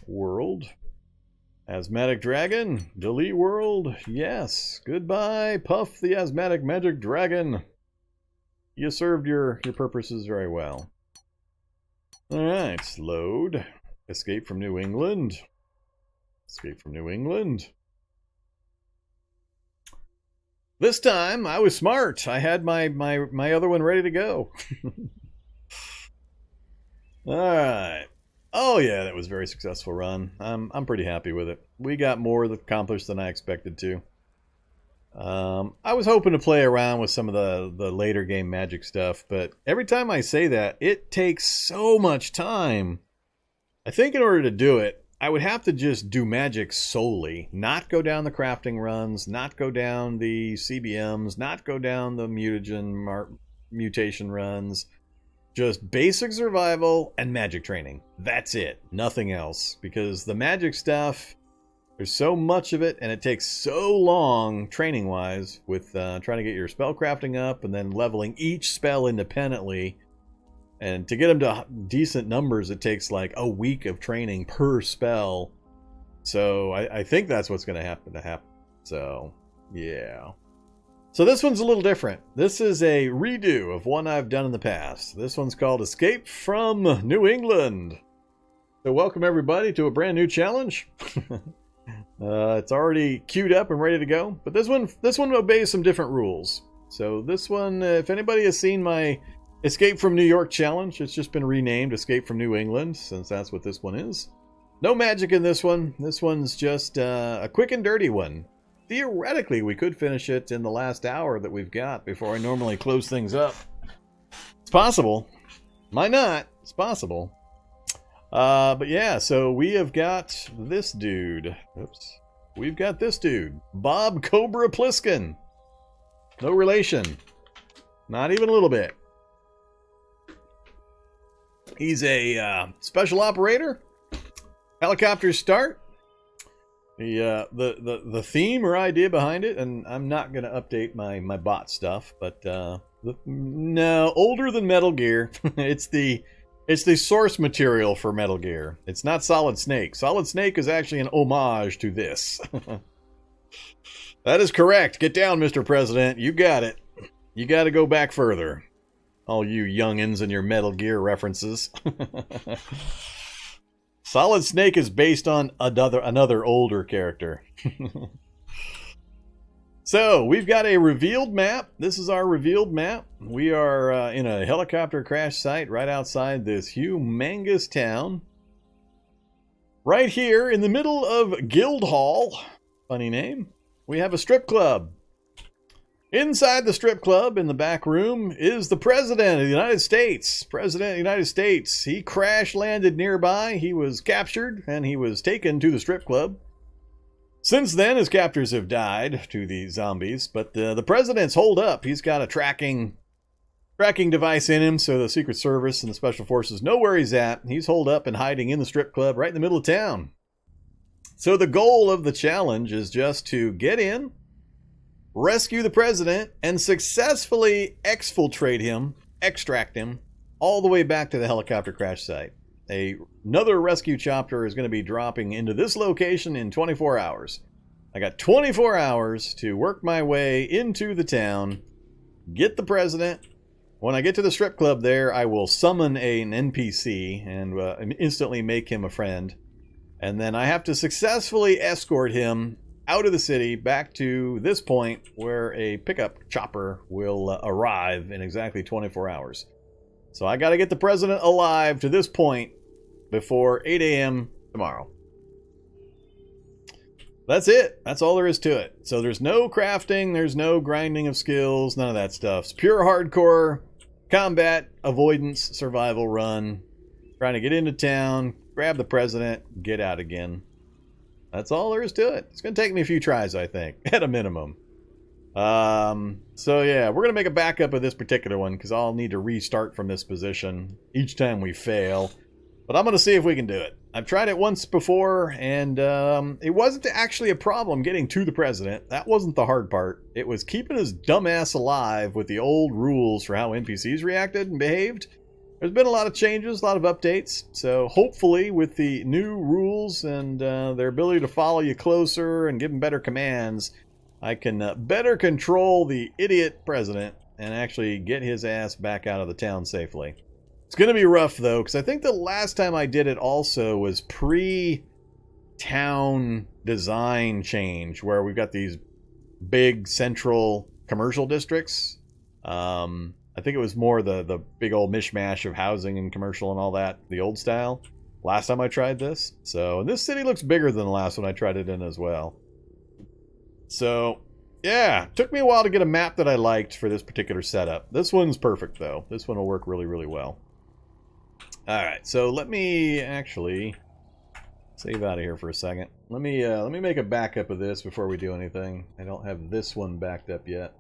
World. Asthmatic Dragon. Delete world. Yes. Goodbye, Puff the Asthmatic Magic Dragon. You served your purposes very well. Alright, load. Escape from New England. Escape from New England. This time, I was smart. I had my other one ready to go. Alright. Oh yeah, that was a very successful run. I'm pretty happy with it. We got more accomplished than I expected to. I was hoping to play around with some of the later game magic stuff, but every time I say that, it takes so much time. I think in order to do it, I would have to just do magic solely, not go down the crafting runs, not go down the CBMs, not go down the mutation runs. Just basic survival and magic training. That's it. Nothing else. Because the magic stuff, there's so much of it, and it takes so long training-wise with trying to get your spell crafting up and then leveling each spell independently. And to get them to decent numbers, it takes like a week of training per spell. So I think that's what's going to happen. So, yeah. So this one's a little different. This is a redo of one I've done in the past. This one's called Escape from New England. So welcome everybody to a brand new challenge. It's already queued up and ready to go. But this one obeys some different rules. So this one, if anybody has seen my Escape from New York challenge, it's just been renamed Escape from New England, since that's what this one is. No magic in this one. This one's just a quick and dirty one. Theoretically, we could finish it in the last hour that we've got before I normally close things up. It's possible. Might not. It's possible. But yeah, so we have got this dude. Oops. We've got this dude. Bob Cobra Plissken. No relation. Not even a little bit. He's a special operator. Helicopters start. The theme or idea behind it, and I'm not going to update my bot stuff, but no, older than Metal Gear. It's the source material for Metal Gear. It's not Solid Snake. Solid Snake is actually an homage to this. That is correct. Get down, Mr. President. You got it. You got to go back further. All you youngins and your Metal Gear references. Solid Snake is based on another older character. So, we've got a revealed map. This is our revealed map. We are in a helicopter crash site right outside this humongous town. Right here in the middle of Guildhall, funny name, we have a strip club. Inside the strip club, in the back room, is the President of the United States. President of the United States. He crash landed nearby. He was captured, and he was taken to the strip club. Since then, his captors have died to the zombies, but the President's holed up. He's got a tracking device in him, so the Secret Service and the Special Forces know where he's at. He's holed up and hiding in the strip club right in the middle of town. So the goal of the challenge is just to get in, rescue the President, and successfully exfiltrate him, extract him, all the way back to the helicopter crash site. Another rescue chopper is going to be dropping into this location in 24 hours. I got 24 hours to work my way into the town, get the President. When I get to the strip club there, I will summon an NPC and instantly make him a friend. And then I have to successfully escort him out of the city back to this point where a pickup chopper will arrive in exactly 24 hours. So I got to get the President alive to this point before 8 a.m. tomorrow. That's it. That's all there is to it. So there's no crafting, there's no grinding of skills, none of that stuff. It's pure hardcore combat avoidance survival run. Trying to get into town, grab the President, get out again. That's all there is to it. It's going to take me a few tries, I think, at a minimum. So yeah, we're going to make a backup of this particular one because I'll need to restart from this position each time we fail. But I'm going to see if we can do it. I've tried it once before, and it wasn't actually a problem getting to the President. That wasn't the hard part. It was keeping his dumb ass alive with the old rules for how NPCs reacted and behaved. there's been a lot of changes, a lot of updates. So hopefully with the new rules and their ability to follow you closer and give them better commands, I can better control the idiot president and actually get his ass back out of the town safely. It's going to be rough, though, because I think the last time I did it also was pre-town design change, where we've got these big central commercial districts. I think it was more the big old mishmash of housing and commercial and all that, the old style, last time I tried this. So this city looks bigger than the last one I tried it in as well. So, yeah, took me a while to get a map that I liked for this particular setup. This one's perfect, though. This one will work really, really well. Alright, so let me actually save out of here for a second. Let me make a backup of this before we do anything. I don't have this one backed up yet.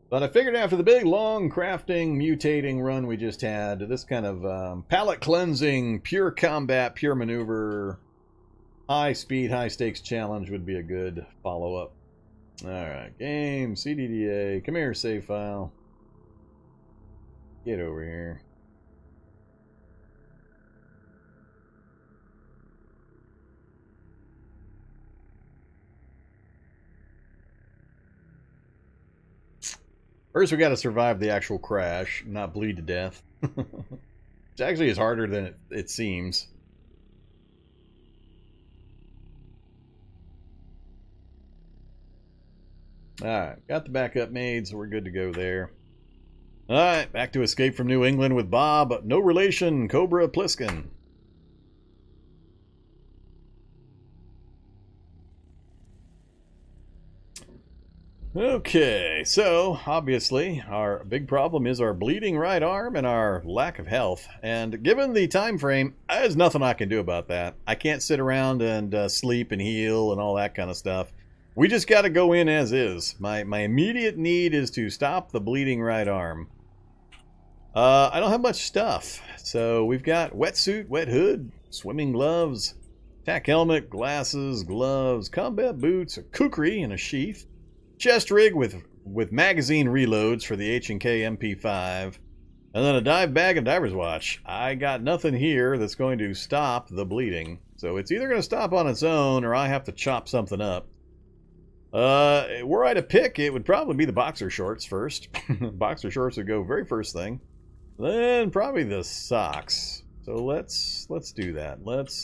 But I figured after the big, long, crafting, mutating run we just had, this kind of palette cleansing, pure combat, pure maneuver, high speed, high stakes challenge would be a good follow-up. Alright, game, CDDA, come here, save file. Get over here. First, we got to survive the actual crash, not bleed to death. Which actually is harder than it seems. Alright, got the backup made, so we're good to go there. Alright, back to Escape from New England with Bob, no relation, Cobra Plissken. Okay, so obviously our big problem is our bleeding right arm and our lack of health. And given the time frame, there's nothing I can do about that. I can't sit around and sleep and heal and all that kind of stuff. We just got to go in as is. My immediate need is to stop the bleeding right arm. I don't have much stuff. So we've got wetsuit, wet hood, swimming gloves, tack helmet, glasses, gloves, combat boots, a kukri and a sheath, chest rig with magazine reloads for the H&K MP5, and then a dive bag and diver's watch. I got nothing here that's going to stop the bleeding. So it's either going to stop on its own or I have to chop something up. Were I to pick, it would probably be the boxer shorts first. Boxer shorts would go very first thing. Then probably the socks. So let's do that. Let's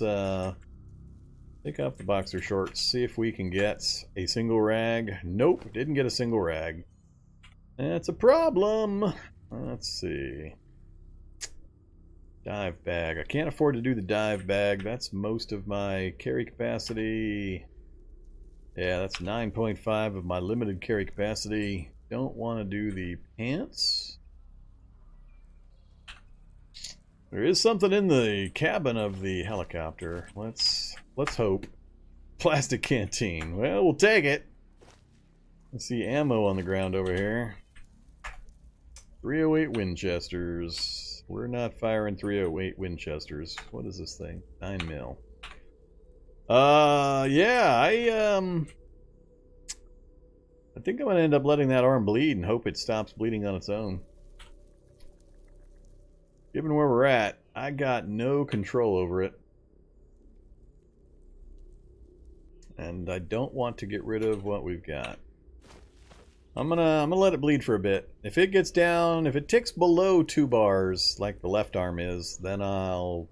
take off the boxer shorts, see if we can get a single rag. Nope, didn't get a single rag. That's a problem. Let's see. Dive bag. I can't afford to do the dive bag. That's most of my carry capacity. Yeah, that's 9.5 of my limited carry capacity. Don't want to do the pants. There is something in the cabin of the helicopter. Let's hope. Plastic canteen. Well, we'll take it. Let's see ammo on the ground over here. 308 Winchesters. We're not firing 308 Winchesters. What is this thing? 9 mil. Yeah, I think I'm gonna end up letting that arm bleed and hope it stops bleeding on its own. Given where we're at, I got no control over it. And I don't want to get rid of what we've got. I'm gonna let it bleed for a bit. If it gets down, if it ticks below 2 bars, like the left arm is, then I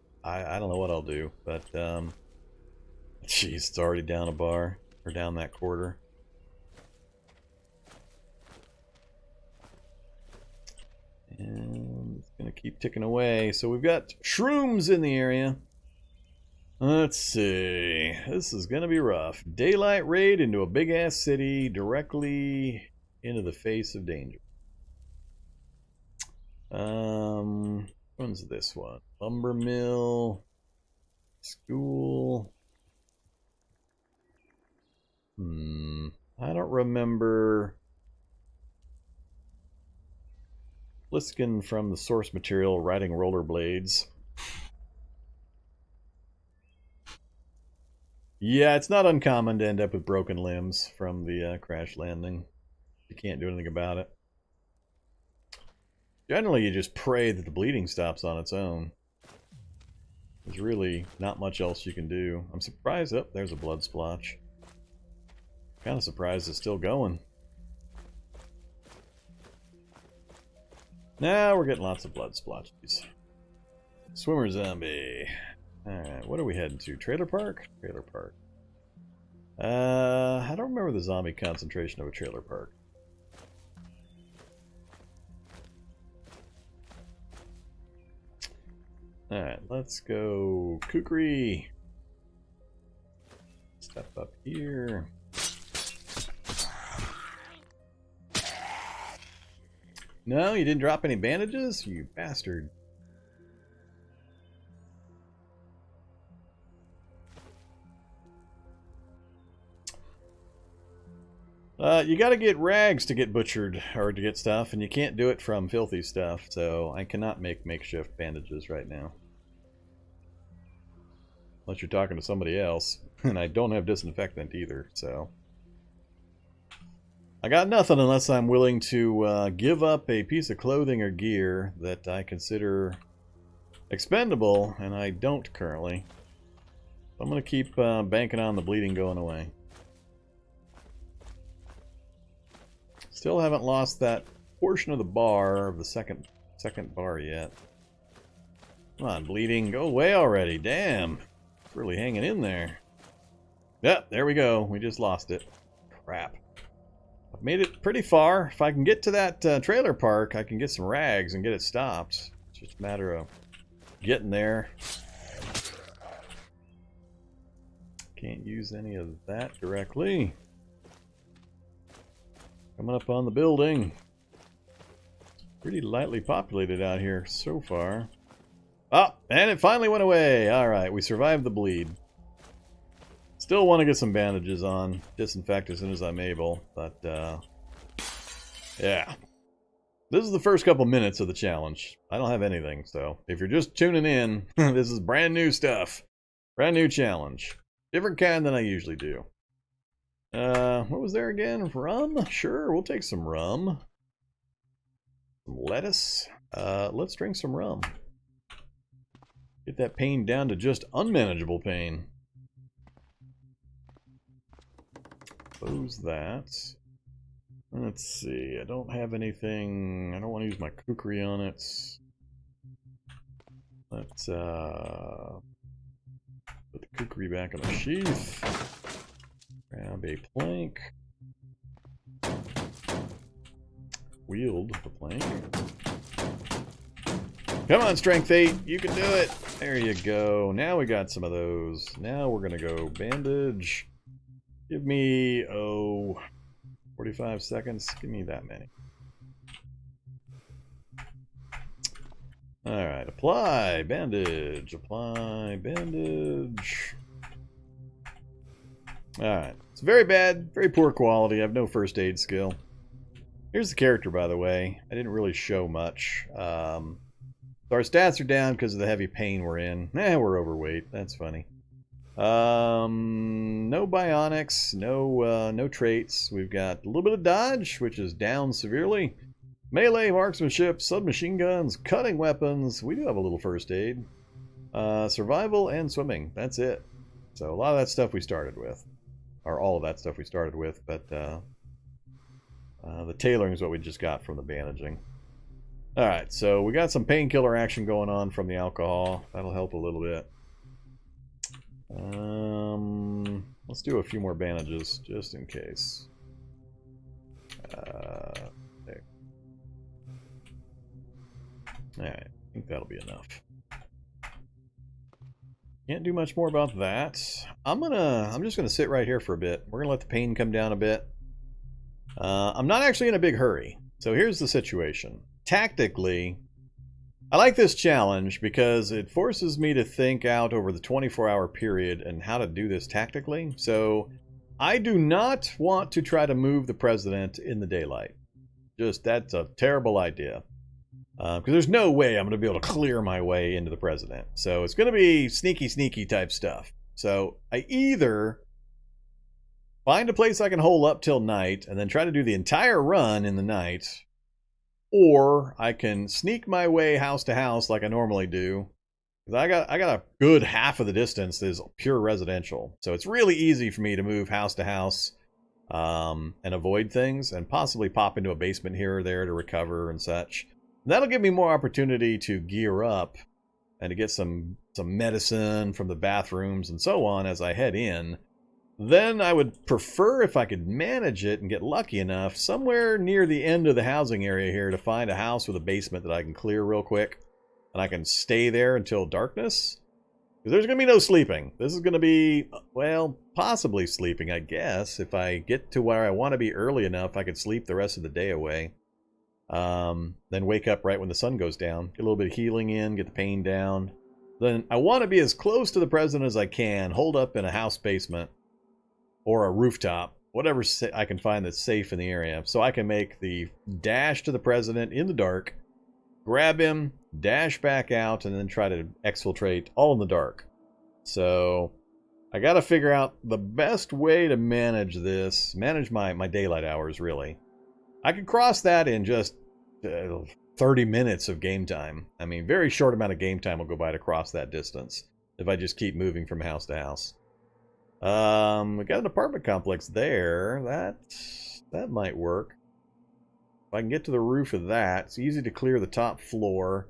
don't know what I'll do. But, jeez, it's already down a bar, or down that quarter. And it's gonna keep ticking away. So we've got shrooms in the area. Let's see. This is gonna be rough. Daylight raid into a big ass city directly into the face of danger. When's this one? Lumber mill. School. I don't remember. Plissken from the source material riding rollerblades. Yeah, it's not uncommon to end up with broken limbs from the crash landing. You can't do anything about it. Generally, you just pray that the bleeding stops on its own. There's really not much else you can do. I'm surprised. Oh, there's a blood splotch. Kind of surprised it's still going. Now we're getting lots of blood splotches. Swimmer zombie. Alright, what are we heading to? Trailer park? Trailer park. I don't remember the zombie concentration of a trailer park. Alright, let's go kukri. Step up here. No, you didn't drop any bandages? You bastard. You gotta get rags to get butchered, or to get stuff, and you can't do it from filthy stuff, so I cannot make makeshift bandages right now. Unless you're talking to somebody else, and I don't have disinfectant either, so... I got nothing unless I'm willing to give up a piece of clothing or gear that I consider expendable, and I don't currently. I'm going to keep banking on the bleeding going away. Still haven't lost that portion of the bar, of the second bar yet. Come on, bleeding, go away already, damn. It's really hanging in there. Yep, there we go, we just lost it. Crap. I've made it pretty far. If I can get to that trailer park, I can get some rags and get it stopped. It's just a matter of getting there. Can't use any of that directly. Coming up on the building. Pretty lightly populated out here so far. Oh, and it finally went away. Alright, we survived the bleed. Still want to get some bandages on, disinfect as soon as I'm able, but yeah. This is the first couple minutes of the challenge. I don't have anything, so if you're just tuning in, this is brand new stuff. Brand new challenge. Different kind than I usually do. What was there again? Rum? Sure, we'll take some rum. Some lettuce. Let's drink some rum. Get that pain down to just unmanageable pain. Close that. Let's see, I don't have anything, I don't want to use my kukri on it. Let's put the kukri back in the sheath. Grab a plank. Wield the plank. Come on, Strength 8, you can do it! There you go, now we got some of those. Now we're gonna go bandage. Give me, 45 seconds. Give me that many. Alright, apply bandage. Apply bandage. Alright, it's very bad, very poor quality. I have no first aid skill. Here's the character, by the way. I didn't really show much. So our stats are down because of the heavy pain we're in. We're overweight. That's funny. No bionics, no traits. We've got a little bit of dodge, which is down severely. Melee, marksmanship, submachine guns, cutting weapons. We do have a little first aid. Survival and swimming. That's it. So a lot of that stuff we started with. Or all of that stuff we started with, but the tailoring is what we just got from the bandaging. Alright, so we got some painkiller action going on from the alcohol. That'll help a little bit. Let's do a few more bandages, just in case. There. Alright, I think that'll be enough. Can't do much more about that. I'm just gonna sit right here for a bit. We're gonna let the pain come down a bit. I'm not actually in a big hurry. So here's the situation. Tactically, I like this challenge because it forces me to think out over the 24-hour period and how to do this tactically. So I do not want to try to move the president in the daylight. Just, that's a terrible idea. Because there's no way I'm going to be able to clear my way into the president. So it's going to be sneaky type stuff. So I either find a place I can hole up till night and then try to do the entire run in the night, or I can sneak my way house to house like I normally do. I got a good half of the distance that is pure residential, so it's really easy for me to move house to house and avoid things, and possibly pop into a basement here or there to recover and such. That'll give me more opportunity to gear up and to get some medicine from the bathrooms and so on as I head in. Then I would prefer, if I could manage it and get lucky enough, somewhere near the end of the housing area here to find a house with a basement that I can clear real quick. And I can stay there until darkness. Because there's going to be no sleeping. This is going to be, well, possibly sleeping, I guess. If I get to where I want to be early enough, I could sleep the rest of the day away. Then wake up right when the sun goes down. Get a little bit of healing in, get the pain down. Then I want to be as close to the president as I can. Hold up in a house basement or a rooftop. Whatever I can find that's safe in the area. So I can make the dash to the president in the dark. Grab him, dash back out, and then try to exfiltrate all in the dark. So I got to figure out the best way to manage this, manage my daylight hours, really. I could cross that in just 30 minutes of game time. I mean, very short amount of game time will go by to cross that distance if I just keep moving from house to house. We got an apartment complex there. That might work. If I can get to the roof of that, it's easy to clear the top floor.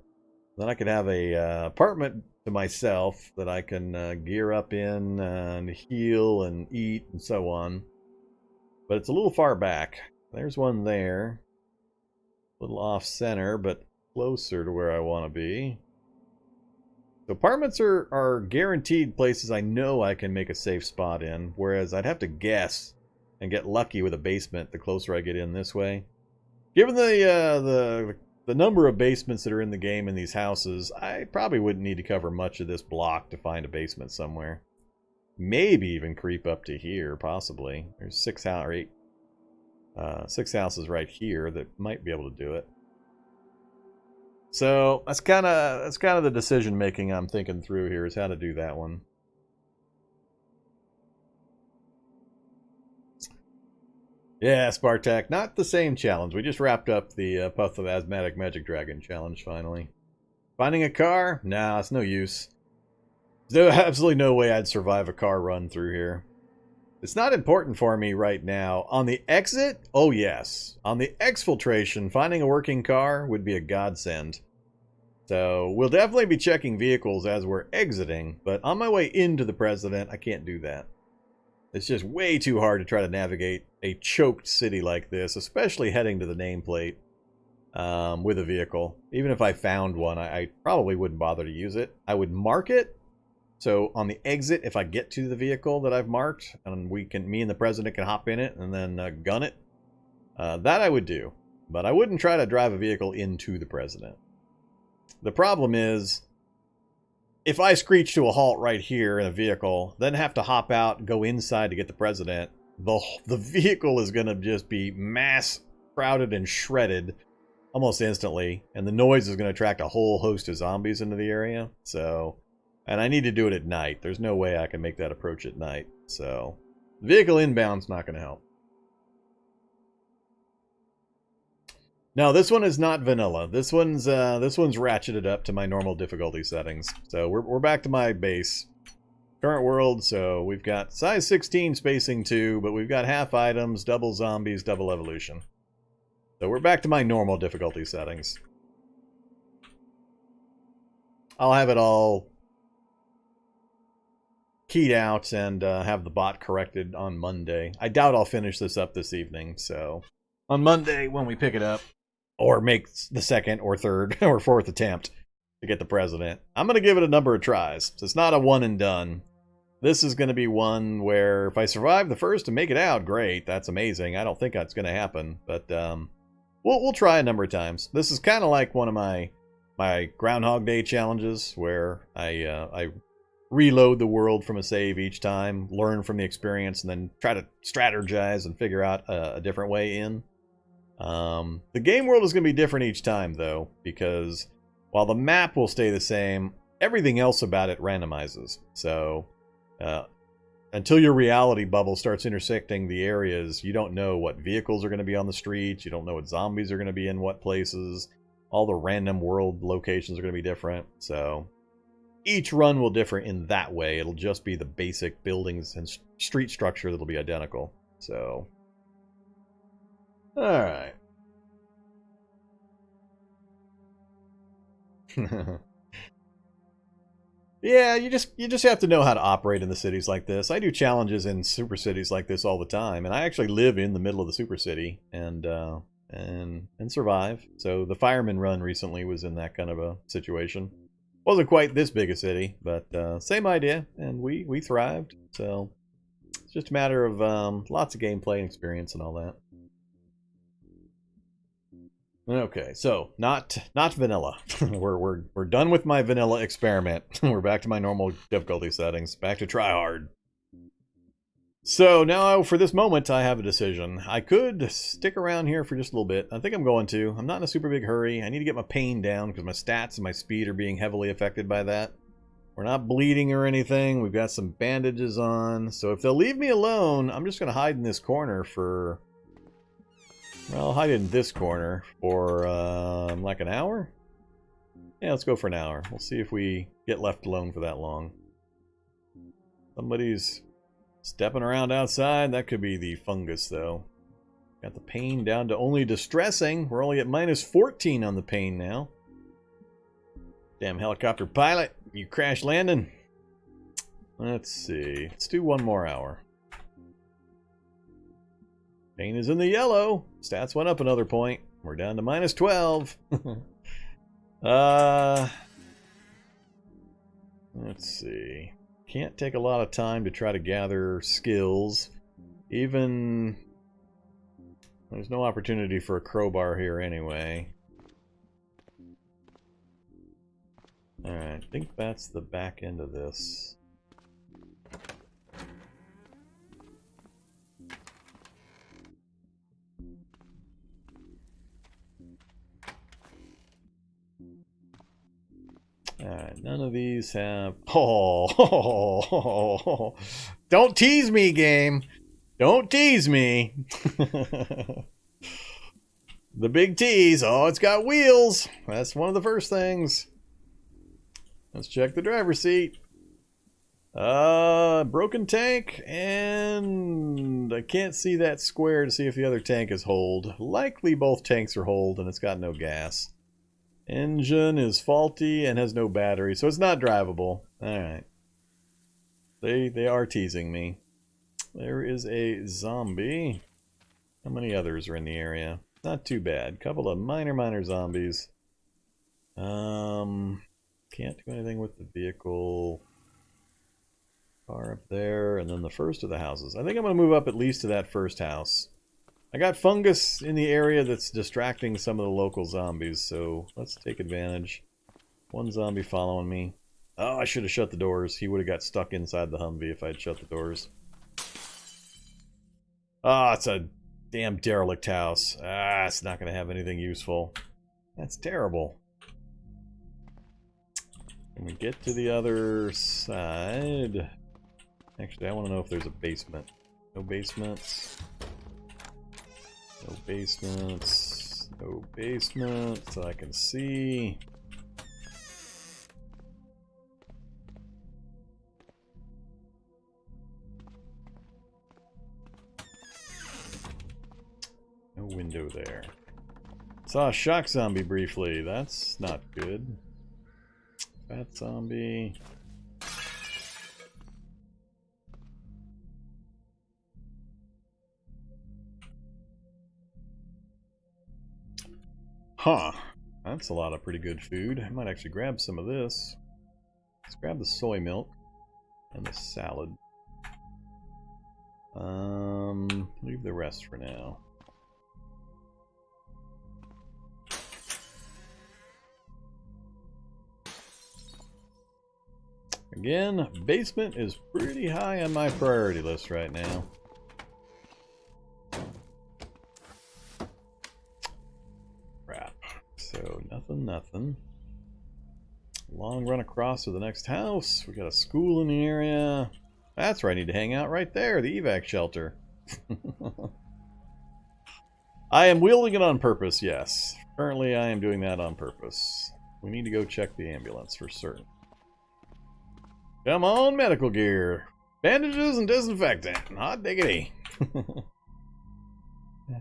Then I could have a apartment to myself that I can gear up in and heal and eat and so on. But it's a little far back. There's one there. A little off center, but closer to where I want to be. So apartments are guaranteed places I know I can make a safe spot in, whereas I'd have to guess and get lucky with a basement the closer I get in this way. Given the number of basements that are in the game in these houses, I probably wouldn't need to cover much of this block to find a basement somewhere. Maybe even creep up to here, possibly. There's 6 or 8, 6 houses right here that might be able to do it. So that's kind of the decision making I'm thinking through here, is how to do that one. Yeah, Spartak, not the same challenge. We just wrapped up the Puff of Asthmatic Magic Dragon challenge, finally. Finding a car? Nah, it's no use. There's absolutely no way I'd survive a car run through here. It's not important for me right now. On the exit? Oh, yes. On the exfiltration, finding a working car would be a godsend. So we'll definitely be checking vehicles as we're exiting, but on my way into the president, I can't do that. It's just way too hard to try to navigate a choked city like this, especially heading to the nameplate with a vehicle. Even if I found one, I probably wouldn't bother to use it. I would mark it. So on the exit, if I get to the vehicle that I've marked, and me and the president can hop in it and then gun it, that I would do. But I wouldn't try to drive a vehicle into the president. The problem is, if I screech to a halt right here in a vehicle, then have to hop out and go inside to get the president, the vehicle is going to just be mass crowded and shredded almost instantly, and the noise is going to attract a whole host of zombies into the area. So, and I need to do it at night. There's no way I can make that approach at night. So, vehicle inbound's not going to help. No, this one is not vanilla. This one's ratcheted up to my normal difficulty settings. So we're back to my base. Current world, so we've got size 16 spacing 2, but we've got half items, double zombies, double evolution. So we're back to my normal difficulty settings. I'll have it all keyed out and have the bot corrected on Monday. I doubt I'll finish this up this evening, so on Monday when we pick it up, or make the second or third or fourth attempt to get the president, I'm going to give it a number of tries. So it's not a one and done. This is going to be one where if I survive the first and make it out, great. That's amazing. I don't think that's going to happen, but we'll try a number of times. This is kind of like one of my Groundhog Day challenges where I reload the world from a save each time, learn from the experience, and then try to strategize and figure out a different way in. The game world is going to be different each time, though, because while the map will stay the same, everything else about it randomizes. So, until your reality bubble starts intersecting the areas, you don't know what vehicles are going to be on the streets. You don't know what zombies are going to be in what places. All the random world locations are going to be different. So each run will differ in that way. It'll just be the basic buildings and street structure that'll be identical. So, all right. Yeah, you just have to know how to operate in the cities like this. I do challenges in super cities like this all the time, and I actually live in the middle of the super city and survive. So the fireman run recently was in that kind of a situation. Wasn't quite this big a city, but same idea, and we thrived. So it's just a matter of lots of gameplay and experience and all that. Okay, so not vanilla. we're done with my vanilla experiment. We're back to my normal difficulty settings. Back to try hard. So now, for this moment, I have a decision. I could stick around here for just a little bit. I think I'm going to. I'm not in a super big hurry. I need to get my pain down because my stats and my speed are being heavily affected by that. We're not bleeding or anything. We've got some bandages on. So if they'll leave me alone, I'm just going to hide in this corner for... Well, I'll hide in this corner for like an hour? Yeah, let's go for an hour. We'll see if we get left alone for that long. Somebody's stepping around outside. That could be the fungus, though. Got the pain down to only distressing. We're only at minus 14 on the pain now. Damn helicopter pilot, you crash landing. Let's see. Let's do one more hour. Pain is in the yellow. Stats went up another point. We're down to minus 12. Let's see. Can't take a lot of time to try to gather skills. Even... There's no opportunity for a crowbar here anyway. Alright, I think that's the back end of this. Alright, none of these have... Oh, don't tease me, game! Don't tease me! The big tease. Oh, it's got wheels! That's one of the first things. Let's check the driver's seat. Broken tank, and I can't see that square to see if the other tank is hold. Likely both tanks are hold, and it's got no gas. Engine is faulty and has no battery, so it's not drivable. Alright. They are teasing me. There is a zombie. How many others are in the area? Not too bad. Couple of minor zombies. Can't do anything with the vehicle. Car up there, and then the first of the houses. I think I'm going to move up at least to that first house. I got fungus in the area that's distracting some of the local zombies, so let's take advantage. One zombie following me. Oh, I should have shut the doors. He would have got stuck inside the Humvee if I'd shut the doors. Ah, it's a damn derelict house. Ah, it's not going to have anything useful. That's terrible. Can we get to the other side? Actually, I want to know if there's a basement. No basements. No basements. No basements that I can see. No window there. Saw a shock zombie briefly. That's not good. Fat zombie. Huh. That's a lot of pretty good food. I might actually grab some of this. Let's grab the soy milk and the salad. Leave the rest for now. Again, basement is pretty high on my priority list right now. Crap. So, nothing. Long run across to the next house. We got a school in the area. That's where I need to hang out, right there, the evac shelter. I am wielding it on purpose, yes. Currently, I am doing that on purpose. We need to go check the ambulance for certain. Come on, medical gear. Bandages and disinfectant. Hot diggity.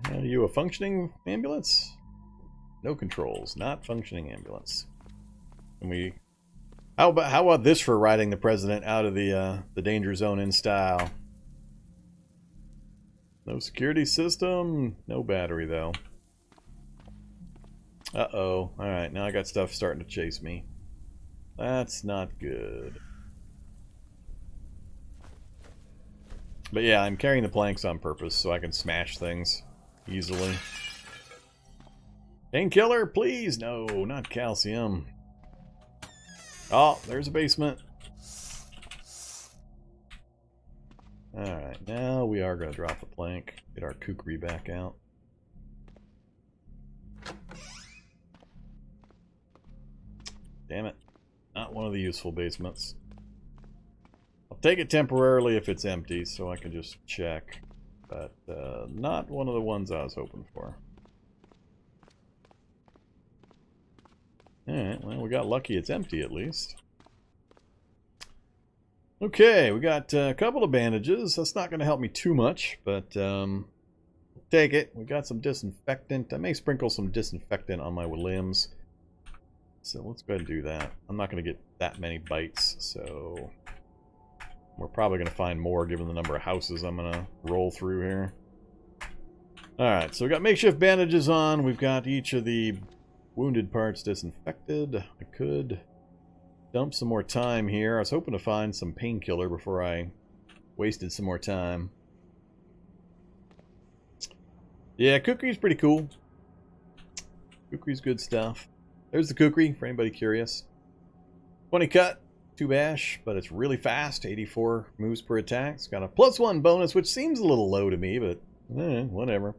Are you a functioning ambulance? No controls. Not functioning ambulance. Can we... How about this for riding the president out of the danger zone in style? No security system. No battery, though. Uh-oh. Alright, now I got stuff starting to chase me. That's not good. But yeah, I'm carrying the planks on purpose so I can smash things easily. Painkiller, please! No, not calcium. Oh, there's a basement. Alright, now we are going to drop the plank. Get our kukri back out. Damn it. Not one of the useful basements. I'll take it temporarily if it's empty so I can just check. But not one of the ones I was hoping for. Alright, well, we got lucky it's empty at least. Okay, we got a couple of bandages. That's not going to help me too much, but take it. We got some disinfectant. I may sprinkle some disinfectant on my limbs. So let's go ahead and do that. I'm not going to get that many bites, so we're probably going to find more given the number of houses I'm going to roll through here. Alright, so we got makeshift bandages on. We've got each of the wounded parts disinfected. I could dump some more time here. I was hoping to find some painkiller before I wasted some more time. Yeah, kukri's pretty cool. Kukri's good stuff. There's the kukri, for anybody curious. 20 cut, 2 bash, but it's really fast. 84 moves per attack. It's got a +1 bonus, which seems a little low to me, but whatever.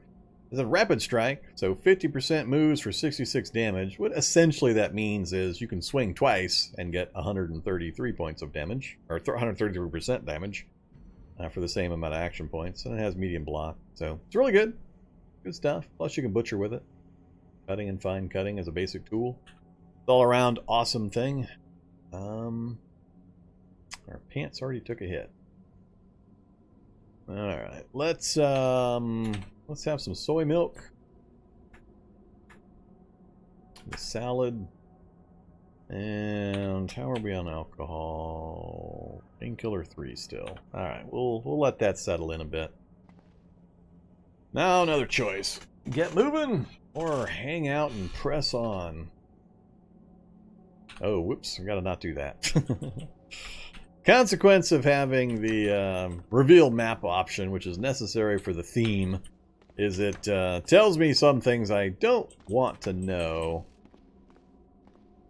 It's a rapid strike, so 50% moves for 66 damage. What essentially that means is you can swing twice and get 133 points of damage, or 133% damage for the same amount of action points. And it has medium block, so it's really good. Good stuff. Plus you can butcher with it. Cutting and fine cutting is a basic tool. It's all around awesome thing. Our pants already took a hit. Alright, let's have some soy milk. The salad. And how are we on alcohol? Painkiller 3 still. Alright, we'll let that settle in a bit. Now another choice. Get moving or hang out and press on. Oh, whoops, I gotta not do that. Consequence of having the reveal map option, which is necessary for the theme, is it tells me some things I don't want to know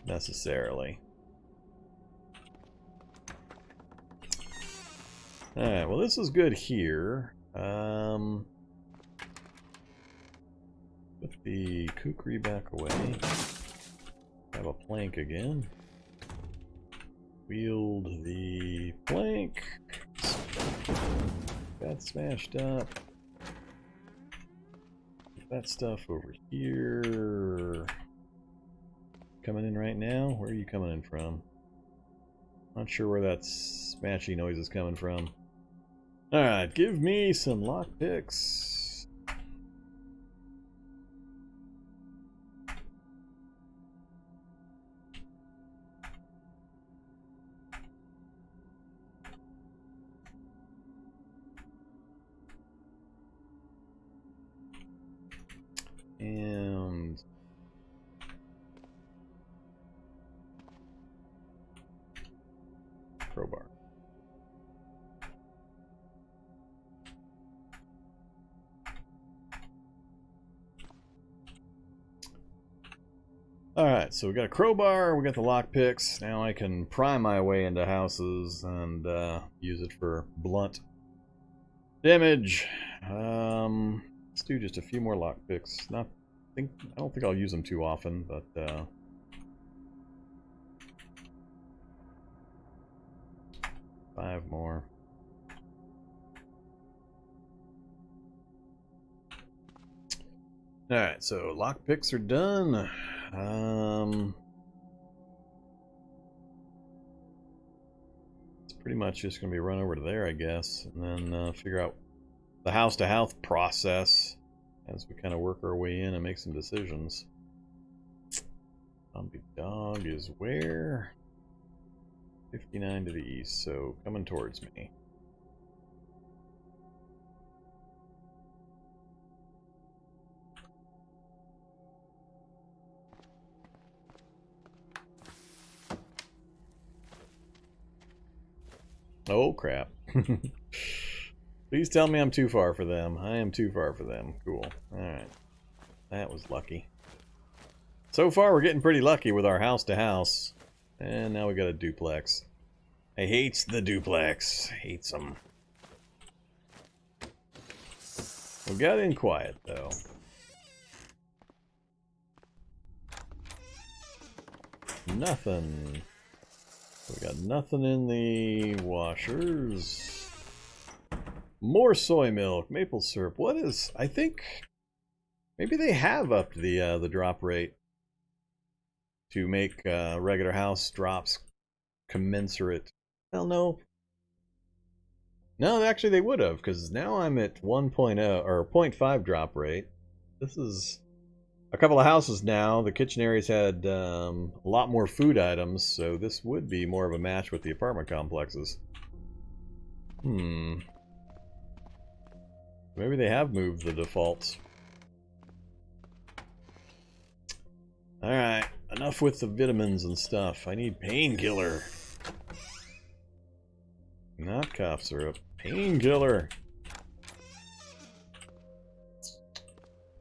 necessarily. Alright, well this is good here. Put the kukri back away. Have a plank again. Wield the plank. That smashed up. Get that stuff over here. Coming in right now? Where are you coming in from? Not sure where that smashy noise is coming from. Alright, give me some lockpicks. And crowbar. Alright, so we got a crowbar, we got the lockpicks. Now I can pry my way into houses and use it for blunt damage. Let's do just a few more lockpicks. I don't think I'll use them too often, but 5 more. Alright, so lockpicks are done. It's pretty much just going to be run over to there, I guess, and then figure out the house-to-house process as we kind of work our way in and make some decisions. Zombie dog is where? 59 to the east, so coming towards me. Oh crap. Please tell me I'm too far for them. I am too far for them. Cool. Alright. That was lucky. So far we're getting pretty lucky with our house-to-house. And now we got a duplex. I hates the duplex. Hates them. We got in quiet though. Nothing. We got nothing in the washers. More soy milk, maple syrup. What is? I think maybe they have upped the drop rate to make regular house drops commensurate. Well, no. No, actually they would have, because now I'm at 1.0 or 0.5 drop rate. This is a couple of houses now. The kitchen areas had a lot more food items, so this would be more of a match with the apartment complexes. Maybe they have moved the defaults. Alright, enough with the vitamins and stuff. I need painkiller. Not cough syrup. Painkiller.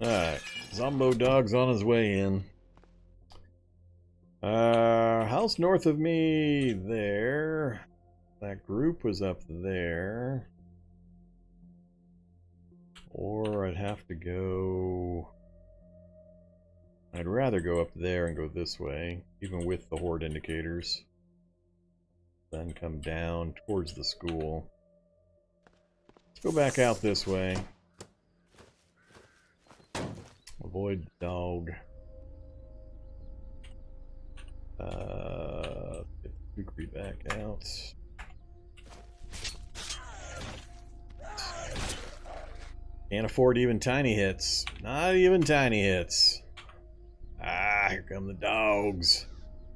Alright, Zombo Dog's on his way in. House north of me there. That group was up there. Or I'd have to go... I'd rather go up there and go this way, even with the horde indicators. Then come down towards the school. Let's go back out this way. Avoid dog. Get the kukri back out. Can't afford even tiny hits. Not even tiny hits. Ah, here come the dogs.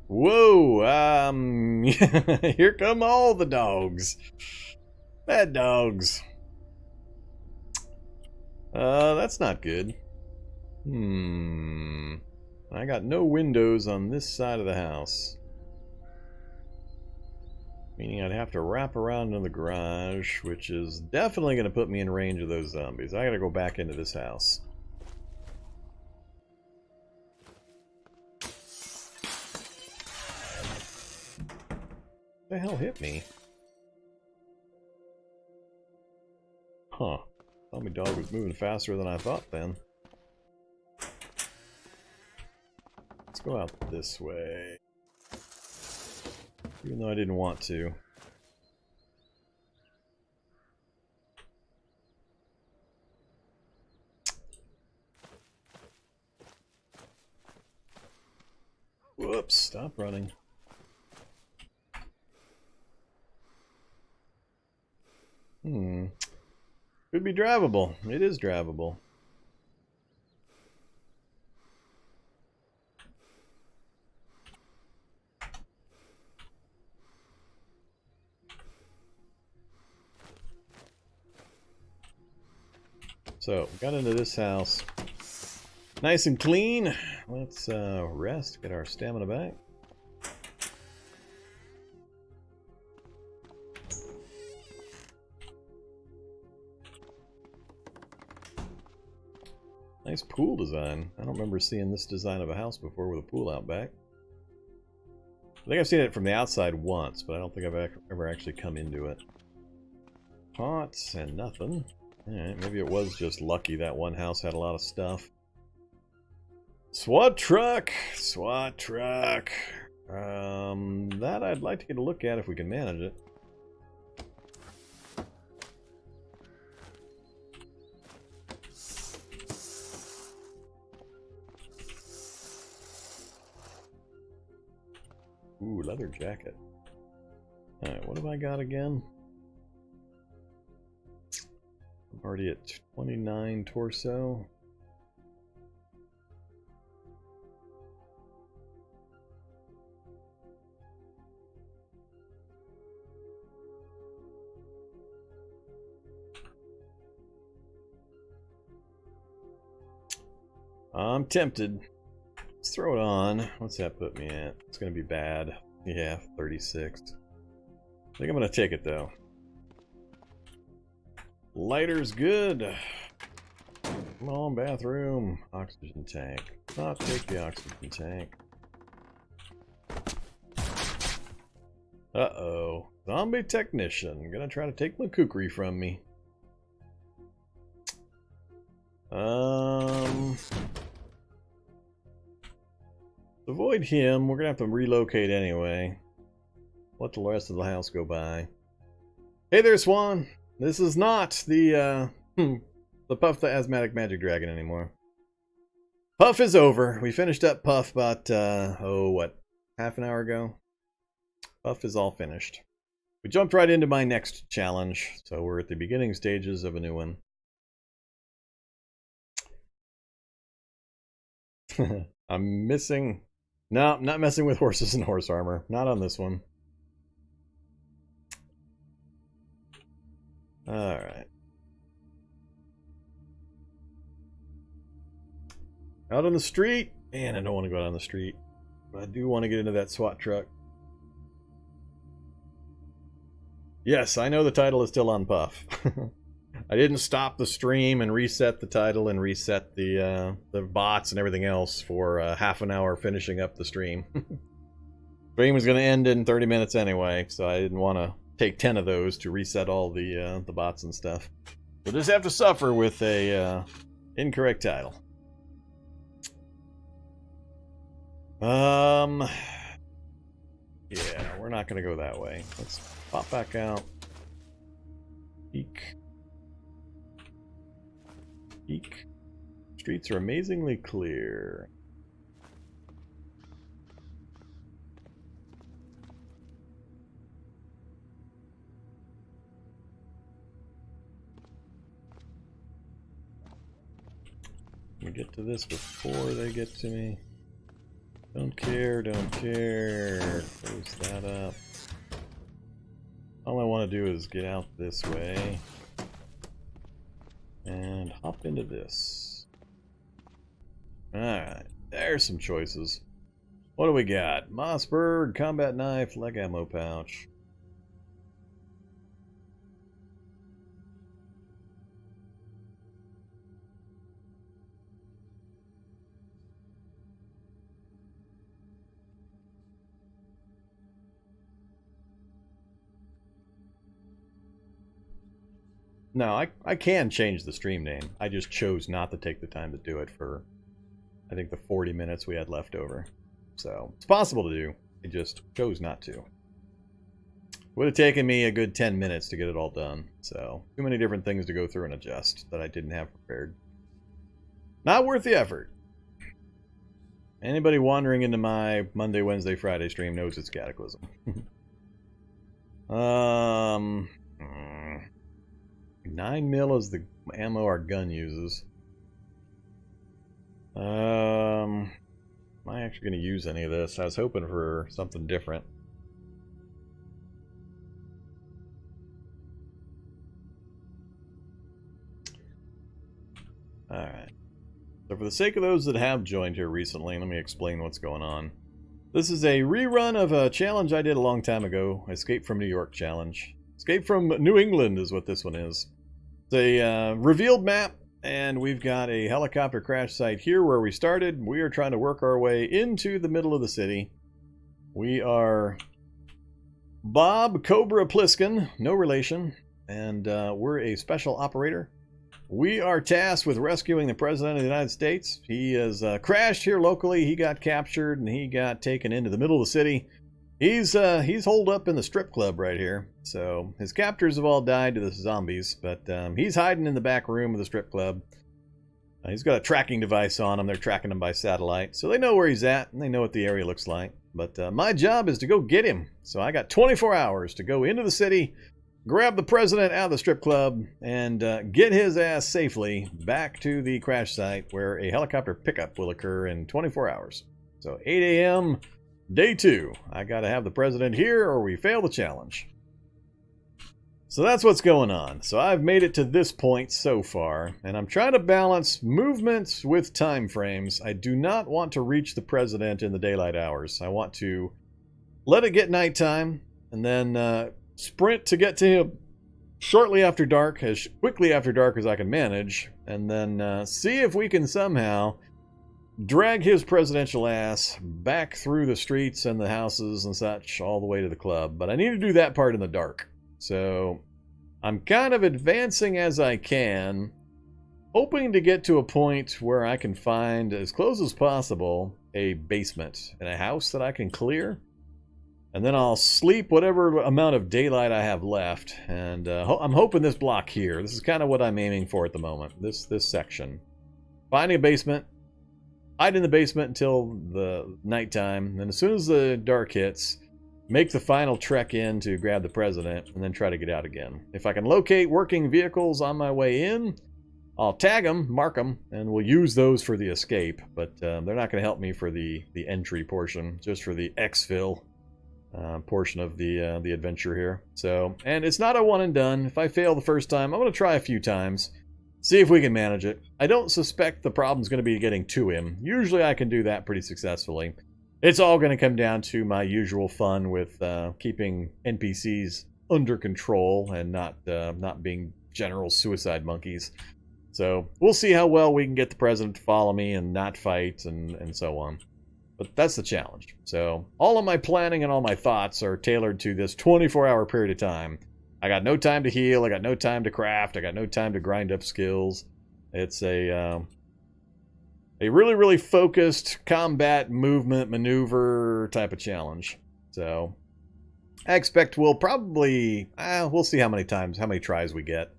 Whoa, here come all the dogs. Bad dogs. That's not good. I got no windows on this side of the house. Meaning I'd have to wrap around in the garage, which is definitely going to put me in range of those zombies. I gotta go back into this house. What the hell hit me? Huh. Zombie dog was moving faster than I thought then. Let's go out this way. Even though I didn't want to. Whoops, stop running. Could be drivable. It is drivable. So, got into this house. Nice and clean. Let's rest, get our stamina back. Nice pool design. I don't remember seeing this design of a house before with a pool out back. I think I've seen it from the outside once, but I don't think I've ever actually come into it. Pots and nothing. Alright, maybe it was just lucky that one house had a lot of stuff. SWAT truck! SWAT truck! That I'd like to get a look at if we can manage it. Ooh, leather jacket. Alright, what have I got again? I'm already at 29 torso. I'm tempted. Let's throw it on. What's that put me at? It's going to be bad. Yeah, 36. I think I'm going to take it, though. Lighter's good. Come on, bathroom. Oxygen tank. Not take the oxygen tank. Uh-oh. Zombie technician. Gonna try to take my kukri from me. Avoid him. We're gonna have to relocate anyway. Let the rest of the house go by. Hey there, Swan. This is not the Puff the Asthmatic Magic Dragon anymore. Puff is over. We finished up Puff about, half an hour ago? Puff is all finished. We jumped right into my next challenge, so we're at the beginning stages of a new one. I'm missing... No, not messing with horses and horse armor. Not on this one. Alright. Out on the street. Man, I don't want to go out on the street. But I do want to get into that SWAT truck. Yes, I know the title is still on Puff. I didn't stop the stream and reset the title and reset the bots and everything else for half an hour finishing up the stream. Stream was going to end in 30 minutes anyway, so I didn't want to take 10 of those to reset all the bots and stuff. We'll just have to suffer with a incorrect title. Yeah, we're not going to go that way. Let's pop back out. Eek. Eek. Streets are amazingly clear. We get to this before they get to me. Don't care, don't care. Close that up. All I want to do is get out this way. And hop into this. Alright, there's some choices. What do we got? Mossberg, combat knife, leg ammo pouch. No, I can change the stream name. I just chose not to take the time to do it for, I think, the 40 minutes we had left over. So, it's possible to do. I just chose not to. Would have taken me a good 10 minutes to get it all done. So, too many different things to go through and adjust that I didn't have prepared. Not worth the effort. Anybody wandering into my Monday, Wednesday, Friday stream knows it's Cataclysm. 9mm is the ammo our gun uses. Am I actually going to use any of this? I was hoping for something different. Alright. So for the sake of those that have joined here recently, let me explain what's going on. This is a rerun of a challenge I did a long time ago. Escape from New York challenge. Escape from New England is what this one is. It's a revealed map, and we've got a helicopter crash site here where we started. We are trying to work our way into the middle of the city. We are Bob Cobra Plissken, no relation, and we're a special operator. We are tasked with rescuing the President of the United States. He has crashed here locally. He got captured, and he got taken into the middle of the city. He's holed up in the strip club right here. So his captors have all died to the zombies, but he's hiding in the back room of the strip club. He's got a tracking device on him. They're tracking him by satellite, so they know where he's at and they know what the area looks like. But my job is to go get him. So I got 24 hours to go into the city, grab the president out of the strip club, and get his ass safely back to the crash site where a helicopter pickup will occur in 24 hours. So 8 a.m., day 2. I got to have the president here or we fail the challenge. So that's what's going on. So I've made it to this point so far, and I'm trying to balance movements with time frames. I do not want to reach the president in the daylight hours. I want to let it get nighttime, and then sprint to get to him shortly after dark, as quickly after dark as I can manage, and then see if we can somehow drag his presidential ass back through the streets and the houses and such all the way to the club. But I need to do that part in the dark. So I'm kind of advancing as I can, hoping to get to a point where I can find, as close as possible, a basement in a house that I can clear. And then I'll sleep whatever amount of daylight I have left. And I'm hoping this block here, this is kind of what I'm aiming for at the moment, this section. Finding a basement, hide in the basement until the nighttime, and as soon as the dark hits, make the final trek in to grab the president, and then try to get out again. If I can locate working vehicles on my way in, I'll tag them, mark them, and we'll use those for the escape. But they're not going to help me for the entry portion, just for the exfil portion of the adventure here. So, and it's not a one and done. If I fail the first time, I'm going to try a few times, see if we can manage it. I don't suspect the problem's going to be getting to him. Usually I can do that pretty successfully. It's all going to come down to my usual fun with keeping NPCs under control and not being general suicide monkeys. So we'll see how well we can get the president to follow me and not fight and so on. But that's the challenge. So all of my planning and all my thoughts are tailored to this 24-hour period of time. I got no time to heal. I got no time to craft. I got no time to grind up skills. It's a really, really focused combat movement maneuver type of challenge. So I expect we'll probably, we'll see how many tries we get.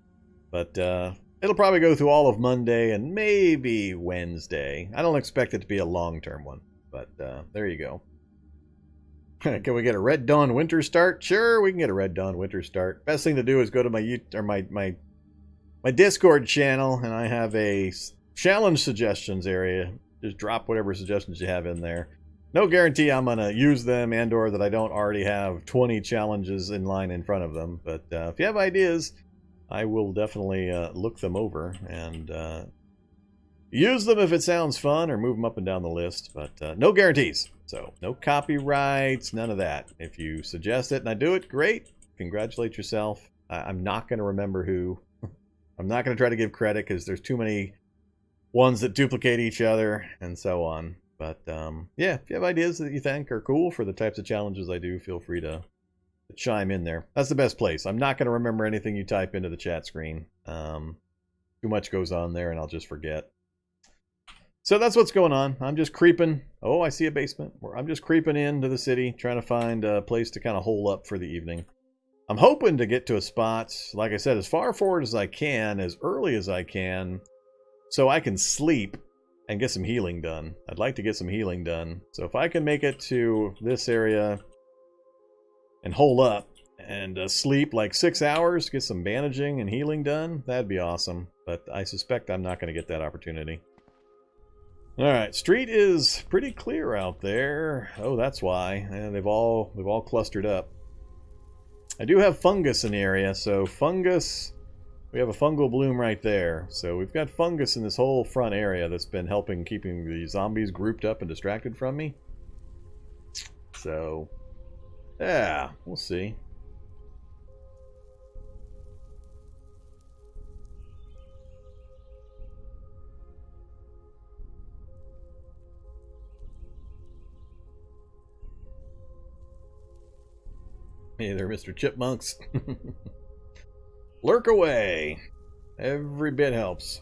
But it'll probably go through all of Monday and maybe Wednesday. I don't expect it to be a long-term one, but there you go. Can we get a Red Dawn winter start? Sure, we can get a Red Dawn winter start. Best thing to do is go to my Discord channel, and I have a challenge suggestions area. Just drop whatever suggestions you have in there. No guarantee I'm going to use them and or that I don't already have 20 challenges in line in front of them. But if you have ideas, I will definitely look them over and use them if it sounds fun, or move them up and down the list. But no guarantees. So no copyrights, none of that. If you suggest it and I do it, great. Congratulate yourself. I'm not going to remember who. I'm not going to try to give credit because there's too many ones that duplicate each other and so on. But yeah, if you have ideas that you think are cool for the types of challenges I do, feel free to chime in there. That's the best place. I'm not going to remember anything you type into the chat screen. Too much goes on there and I'll just forget. So that's what's going on. I'm just creeping. Oh, I see a basement. I'm just creeping into the city, trying to find a place to kind of hole up for the evening. I'm hoping to get to a spot, like I said, as far forward as I can, as early as I can, so I can sleep and get some healing done. I'd like to get some healing done. So if I can make it to this area and hole up and sleep like 6 hours, get some bandaging and healing done, that'd be awesome. But I suspect I'm not going to get that opportunity. Alright, street is pretty clear out there. Oh, that's why. And they've all clustered up. I do have fungus in the area, so fungus, we have a fungal bloom right there. So we've got fungus in this whole front area that's been helping keeping the zombies grouped up and distracted from me. So, yeah, we'll see. Hey there, Mr. Chipmunks. Lurk away. Every bit helps.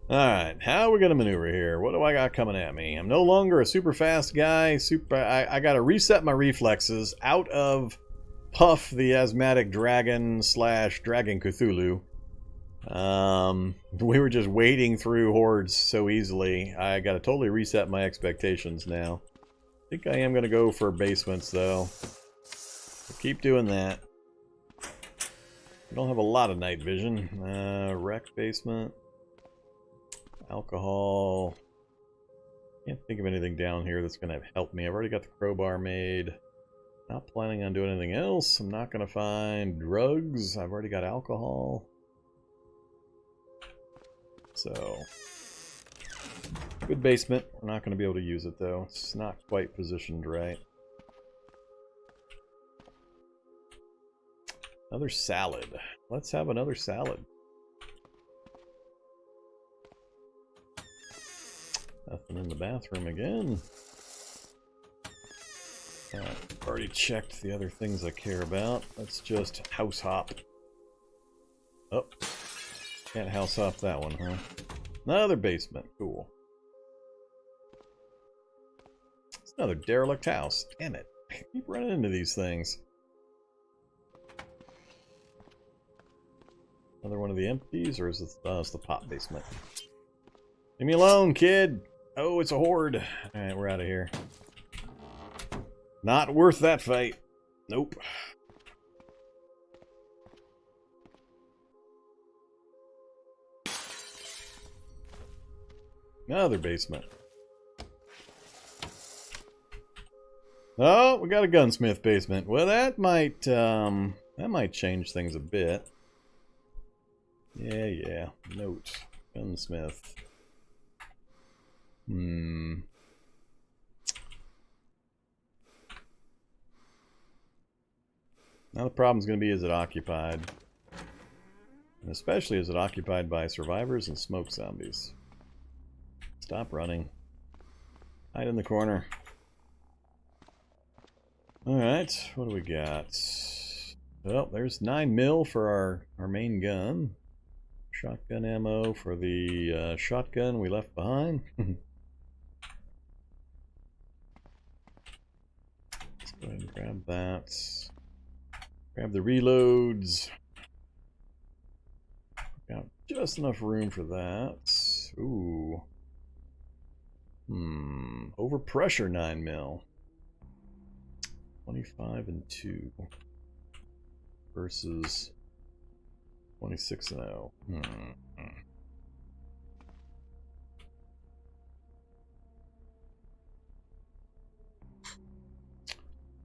Alright, how are we going to maneuver here? What do I got coming at me? I'm no longer a super fast guy. I got to reset my reflexes out of Puff the Asthmatic Dragon / Dragon Cthulhu. We were just wading through hordes so easily. I gotta totally reset my expectations now. I think I am gonna go for basements though. So keep doing that. I don't have a lot of night vision. Wreck basement. Alcohol. Can't think of anything down here that's gonna help me. I've already got the crowbar made. Not planning on doing anything else. I'm not gonna find drugs. I've already got alcohol. So, good basement. We're not going to be able to use it though. It's not quite positioned right. Another salad. Let's have another salad. Nothing in the bathroom again. I've already checked the other things I care about. Let's just house hop. Oh. Can't house hop that one, huh? Another basement. Cool. It's another derelict house. Damn it. I keep running into these things. Another one of the empties, or is this it's the pot basement? Leave me alone, kid! Oh, it's a horde. Alright, we're out of here. Not worth that fight. Nope. Another basement. Oh, we got a gunsmith basement. Well, that might change things a bit. Yeah. Note. Gunsmith. Now the problem's going to be, is it occupied? And especially, is it occupied by survivors and smoke zombies? Stop running. Hide in the corner. Alright, what do we got? Well, there's 9mm for our main gun. Shotgun ammo for the shotgun we left behind. Let's go ahead and grab that. Grab the reloads. Got just enough room for that. Ooh. Overpressure 9mm. 25 and 2 versus 26 and 0.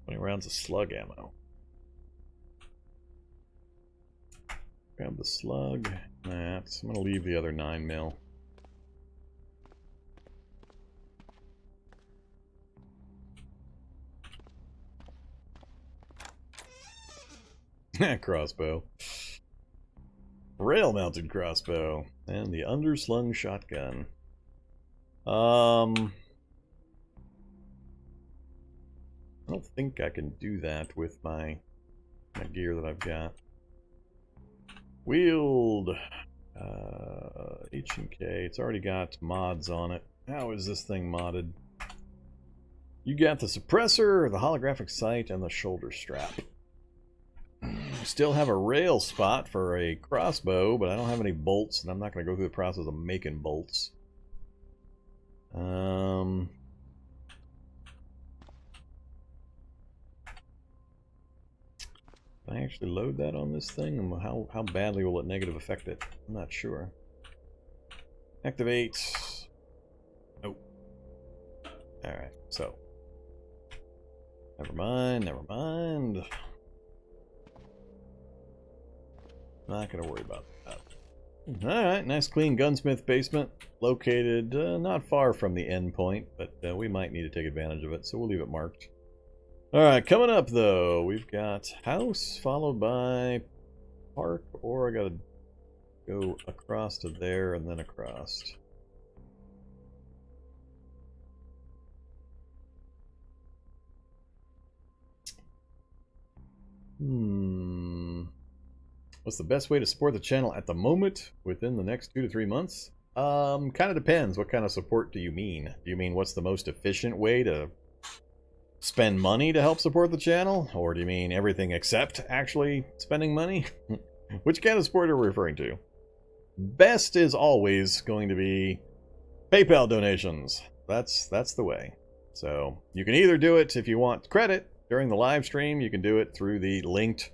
20 rounds of slug ammo. Grab the slug. That. I'm gonna leave the other 9mm. Crossbow. Rail-mounted crossbow. And the underslung shotgun. I don't think I can do that with my gear that I've got. Wield. H&K. It's already got mods on it. How is this thing modded? You got the suppressor, the holographic sight, and the shoulder strap. Still have a rail spot for a crossbow, but I don't have any bolts, and I'm not going to go through the process of making bolts. Can I actually load that on this thing? And how badly will it negative affect it? I'm not sure. Activate. Nope. Alright, so. Never mind. Not gonna worry about that. Alright, nice clean gunsmith basement. Located not far from the end point, but we might need to take advantage of it, so we'll leave it marked. Alright, coming up though, we've got house followed by park, or I gotta go across to there and then across. What's the best way to support the channel at the moment within the next 2 to 3 months? Kind of depends. What kind of support do you mean? Do you mean what's the most efficient way to spend money to help support the channel? Or do you mean everything except actually spending money? Which kind of support are we referring to? best is always going to be PayPal donations. That's the way. So you can either do it if you want credit during the live stream. You can do it through the linked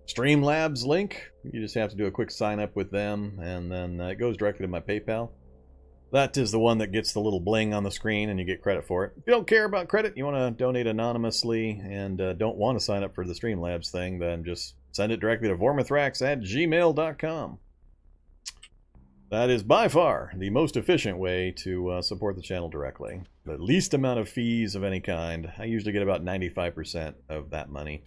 Streamlabs link. You just have to do a quick sign up with them, and then it goes directly to my PayPal. That is the one that gets the little bling on the screen, and you get credit for it. If you don't care about credit, you want to donate anonymously, and don't want to sign up for the Streamlabs thing, then just send it directly to vormithrax@gmail.com. That is by far the most efficient way to support the channel directly. The least amount of fees of any kind. I usually get about 95% of that money.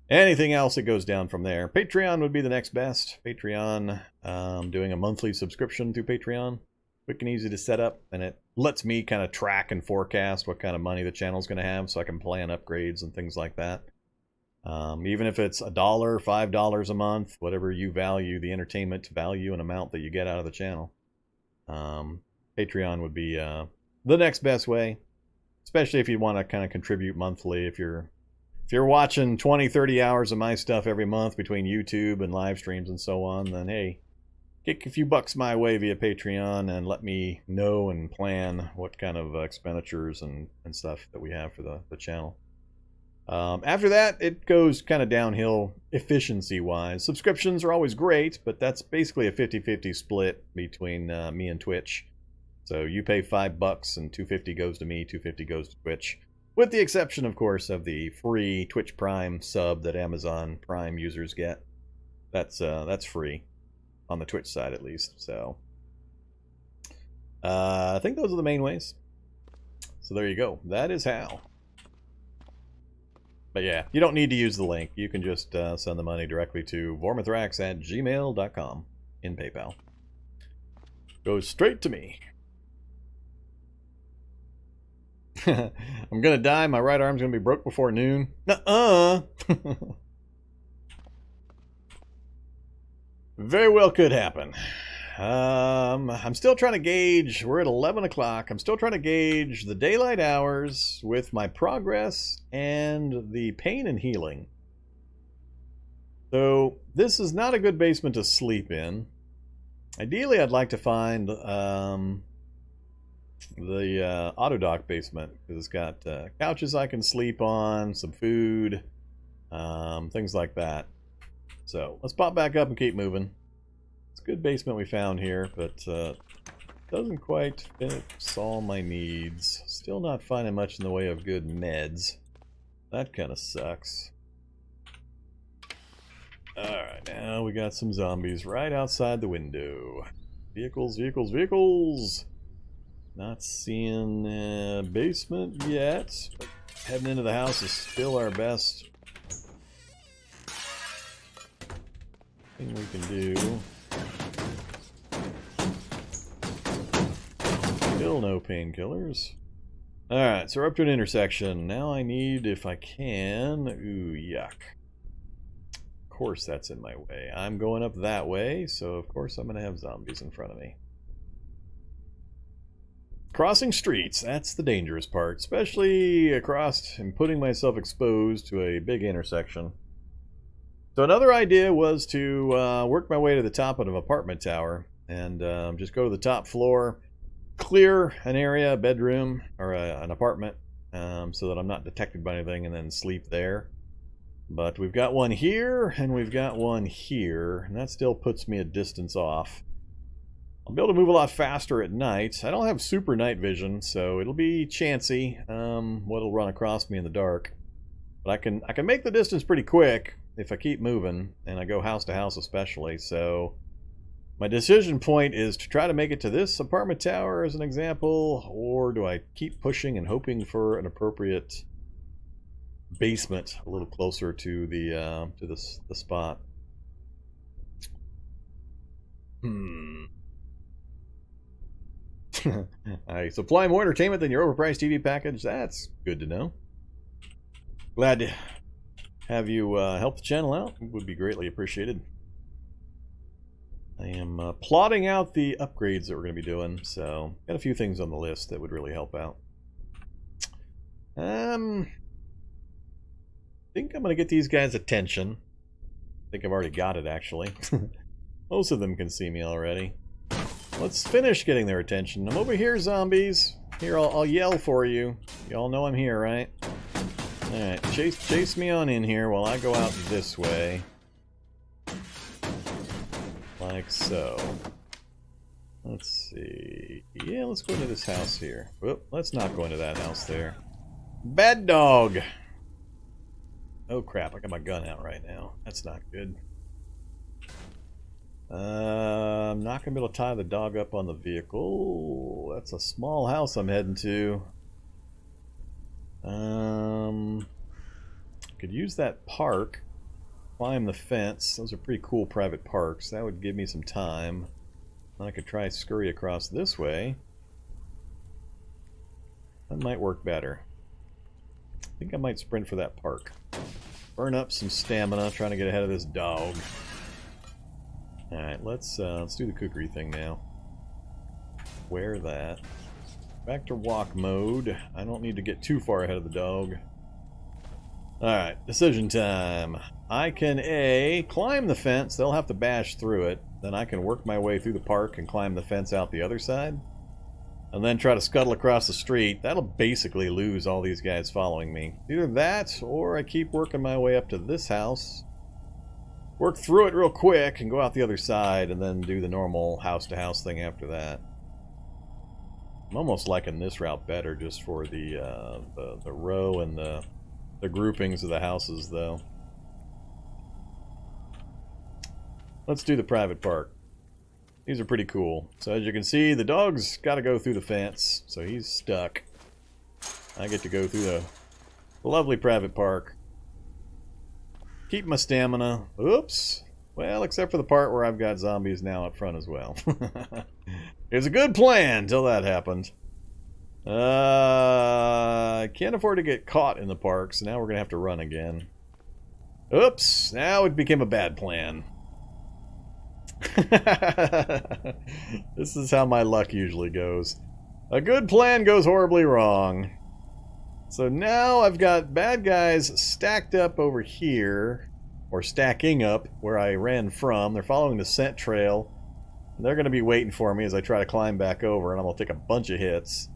Anything else, it goes down from there. Patreon would be the next best. Patreon, doing a monthly subscription through Patreon. Quick and easy to set up, and it lets me kind of track and forecast what kind of money the channel's going to have, so I can plan upgrades and things like that. Even if it's $1, $5 a month, whatever you value, the entertainment value and amount that you get out of the channel. Patreon would be the next best way, especially if you want to kind of contribute monthly. If you're watching 20, 30 hours of my stuff every month between YouTube and live streams and so on, then hey, kick a few bucks my way via Patreon and let me know and plan what kind of expenditures and stuff that we have for the channel. After that, it goes kind of downhill efficiency-wise. Subscriptions are always great, but that's basically a 50-50 split between me and Twitch. So you pay $5 and $2.50 goes to me, $2.50 goes to Twitch. With the exception, of course, of the free Twitch Prime sub that Amazon Prime users get. That's free, on the Twitch side at least. So I think those are the main ways. So there you go. That is how. But yeah, you don't need to use the link. You can just send the money directly to vormithrax@gmail.com in PayPal. Goes straight to me. I'm gonna die. My right arm's gonna be broke before noon. Nuh-uh. Very well could happen. I'm still trying to gauge. We're at 11 o'clock. I'm still trying to gauge the daylight hours with my progress and the pain and healing. So this is not a good basement to sleep in. Ideally, I'd like to find the Autodock basement, because it's got couches I can sleep on, some food, things like that. So let's pop back up and keep moving. It's a good basement we found here, but doesn't quite fit all my needs. Still not finding much in the way of good meds. That kind of sucks. Alright, now we got some zombies right outside the window. Vehicles, vehicles, vehicles! Not seeing basement yet, but heading into the house is still our best thing we can do. Still no painkillers. Alright, so we're up to an intersection. Now I need, if I can... Ooh, yuck. Of course that's in my way. I'm going up that way, so of course I'm going to have zombies in front of me. Crossing streets, that's the dangerous part, especially across and putting myself exposed to a big intersection. So another idea was to work my way to the top of an apartment tower and just go to the top floor, clear an area, a bedroom, or an apartment, so that I'm not detected by anything, and then sleep there. But we've got one here, and we've got one here, and that still puts me a distance off. I'll be able to move a lot faster at night. I don't have super night vision, so it'll be chancy what'll run across me in the dark. But I can make the distance pretty quick if I keep moving, and I go house to house especially. So my decision point is to try to make it to this apartment tower as an example, or do I keep pushing and hoping for an appropriate basement a little closer to the spot? I supply more entertainment than your overpriced TV package. That's good to know. Glad to have you help the channel out. It would be greatly appreciated. I am plotting out the upgrades that we're going to be doing, so got a few things on the list that would really help out. I think I'm going to get these guys' attention. I think I've already got it, actually. Most of them can see me already. Let's finish getting their attention. I'm over here, zombies. Here, I'll yell for you. Y'all know I'm here, right? Alright, chase me on in here while I go out this way. Like so. Let's see. Yeah, let's go into this house here. Whoop, let's not go into that house there. Bad dog! Oh crap, I got my gun out right now. That's not good. I'm not going to be able to tie the dog up on the vehicle. That's a small house I'm heading to. Could use that park. Climb the fence. Those are pretty cool private parks. That would give me some time. I could try scurry across this way. That might work better. I think I might sprint for that park. Burn up some stamina, trying to get ahead of this dog. Alright, let's do the kookery thing now. Wear that. Back to walk mode. I don't need to get too far ahead of the dog. Alright, decision time. I can A, climb the fence. They'll have to bash through it. Then I can work my way through the park and climb the fence out the other side. And then try to scuttle across the street. That'll basically lose all these guys following me. Either that, or I keep working my way up to this house. Work through it real quick and go out the other side and then do the normal house-to-house thing after that. I'm almost liking this route better just for the row and the groupings of the houses, though. Let's do the private park. These are pretty cool. So as you can see, the dog's got to go through the fence, so he's stuck. I get to go through the lovely private park. Keep my stamina. Oops. Well, except for the part where I've got zombies now up front as well. It was a good plan until that happened. I can't afford to get caught in the park, so now we're going to have to run again. Oops. Now it became a bad plan. This is how my luck usually goes. A good plan goes horribly wrong. So now I've got bad guys stacked up over here, or stacking up where I ran from. They're following the scent trail. They're going to be waiting for me as I try to climb back over, and I'm going to take a bunch of hits.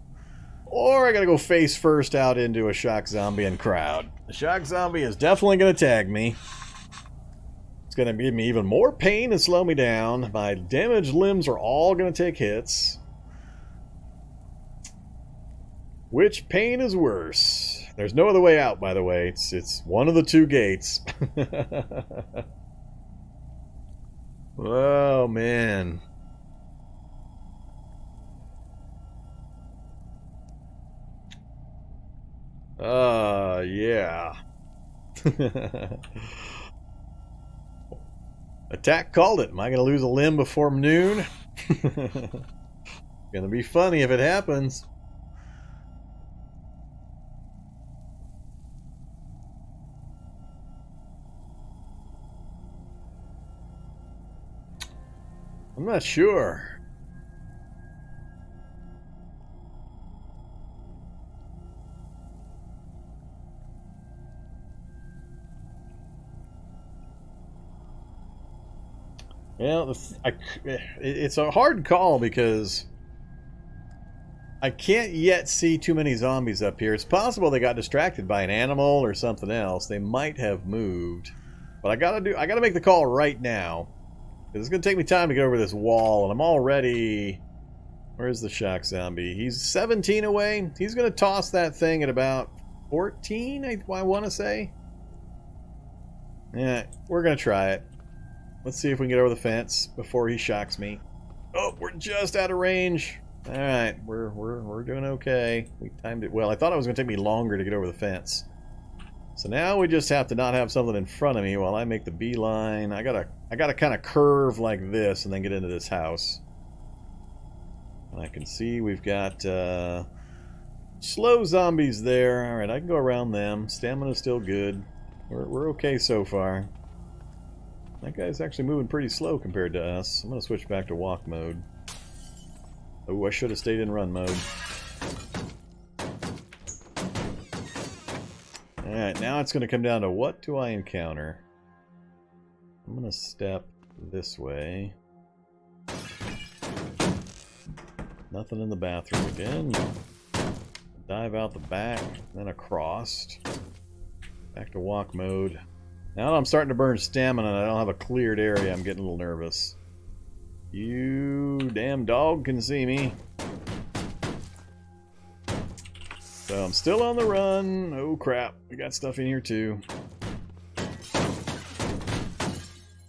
Or I got to go face first out into a shock zombie and crowd. The shock zombie is definitely going to tag me. It's going to give me even more pain and slow me down. My damaged limbs are all going to take hits. Which pain is worse? There's no other way out, by the way. It's one of the two gates. Oh, man. Yeah. Attack called it. Am I going to lose a limb before noon? Gonna be funny if it happens. I'm not sure. Well, it's a hard call because I can't yet see too many zombies up here. It's possible they got distracted by an animal or something else. They might have moved. But I gotta make the call right now. It's gonna take me time to get over this wall, and I'm already... Where's the shock zombie? He's 17 away. He's gonna toss that thing at about 14, I want to say. Yeah, we're gonna try it. Let's see if we can get over the fence before he shocks me. Oh, we're just out of range. All right, we're doing okay. We timed it well. I thought it was going to take me longer to get over the fence. So now we just have to not have something in front of me while I make the beeline. I gotta kind of curve like this and then get into this house. And I can see we've got slow zombies there. All right, I can go around them. Stamina's still good. We're okay so far. That guy's actually moving pretty slow compared to us. I'm going to switch back to walk mode. Oh, I should have stayed in run mode. Alright, now it's going to come down to what do I encounter? I'm going to step this way. Nothing in the bathroom again. Dive out the back, then across. Back to walk mode. Now that I'm starting to burn stamina and I don't have a cleared area, I'm getting a little nervous. You damn dog can see me. So I'm still on the run. Oh crap, we got stuff in here too.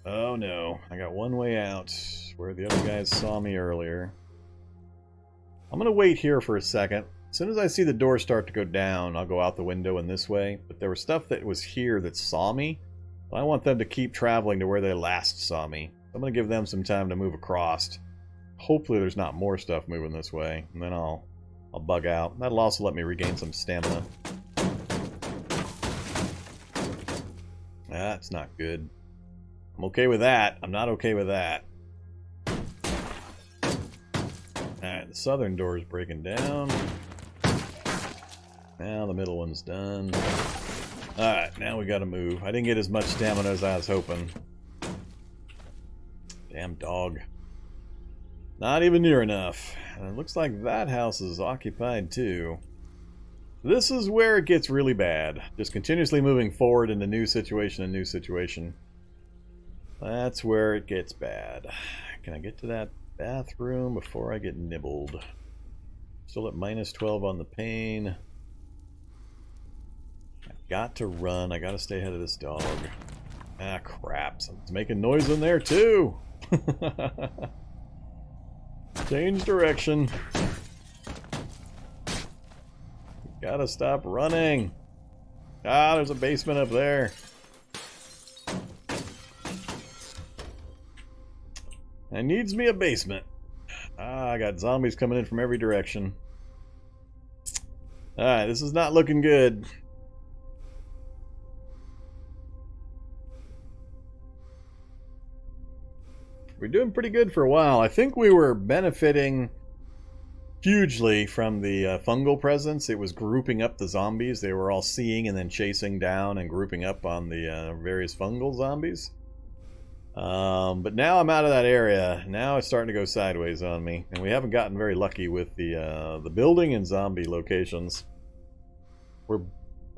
Oh no, I got one way out where the other guys saw me earlier. I'm gonna wait here for a second. As soon as I see the door start to go down, I'll go out the window and this way. But there was stuff that was here that saw me. I want them to keep traveling to where they last saw me. I'm going to give them some time to move across. Hopefully there's not more stuff moving this way. And then I'll bug out. That'll also let me regain some stamina. That's not good. I'm okay with that. I'm not okay with that. Alright, the southern door is breaking down. Now the middle one's done. Alright, now we gotta move. I didn't get as much stamina as I was hoping. Damn dog. Not even near enough. And it looks like that house is occupied too. This is where it gets really bad. Just continuously moving forward into new situation and new situation. That's where it gets bad. Can I get to that bathroom before I get nibbled? Still at minus 12 on the pain. I've got to run. I got to stay ahead of this dog. Ah, crap. Something's making noise in there, too. Change direction. Gotta stop running. Ah, there's a basement up there. I needs me a basement. Ah, I got zombies coming in from every direction. Alright, this is not looking good. We're doing pretty good for a while. I think we were benefiting hugely from the fungal presence. It was grouping up the zombies. They were all seeing and then chasing down and grouping up on the various fungal zombies. But now I'm out of that area. Now it's starting to go sideways on me. And we haven't gotten very lucky with the building and zombie locations. We're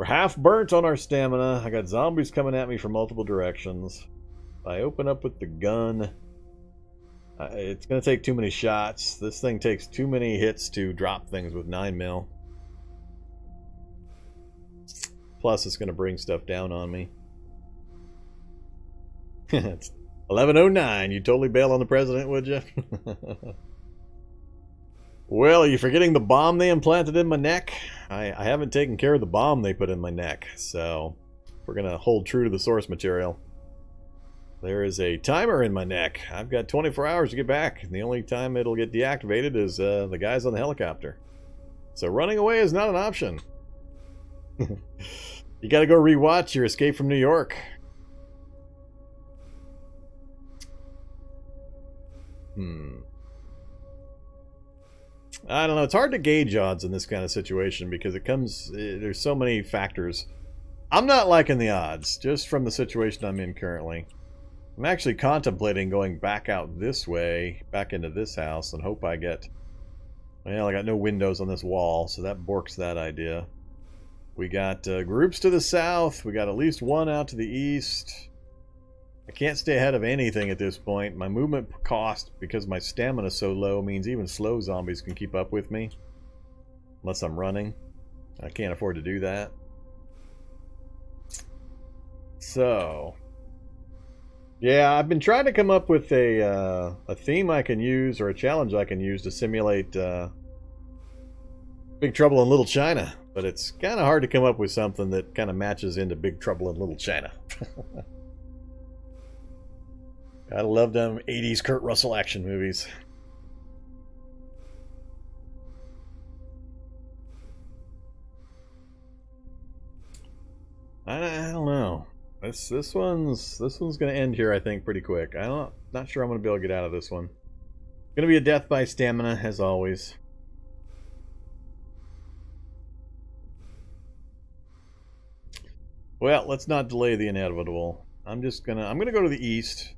half burnt on our stamina. I got zombies coming at me from multiple directions. If I open up with the gun, it's going to take too many shots. This thing takes too many hits to drop things with 9mm. Plus, it's going to bring stuff down on me. It's 11:09. You totally bail on the president, would you? Well, are you forgetting the bomb they implanted in my neck? I haven't taken care of the bomb they put in my neck, so we're going to hold true to the source material. There is a timer in my neck. I've got 24 hours to get back. And the only time it'll get deactivated is the guys on the helicopter. So running away is not an option. You gotta go rewatch your Escape from New York. I don't know. It's hard to gauge odds in this kind of situation because there's so many factors. I'm not liking the odds, just from the situation I'm in currently. I'm actually contemplating going back out this way, back into this house, and hope I get... Well, I got no windows on this wall, so that borks that idea. We got groups to the south. We got at least one out to the east. I can't stay ahead of anything at this point. My movement cost, because my stamina is so low, means even slow zombies can keep up with me. Unless I'm running. I can't afford to do that. So... yeah, I've been trying to come up with a theme I can use, or a challenge I can use to simulate Big Trouble in Little China. But it's kind of hard to come up with something that kind of matches into Big Trouble in Little China. Gotta love them 80s Kurt Russell action movies. I don't know. This one's gonna end here, I think, pretty quick. Not sure I'm gonna be able to get out of this one. Gonna be a death by stamina, as always. Well, let's not delay the inevitable. I'm gonna go to the east.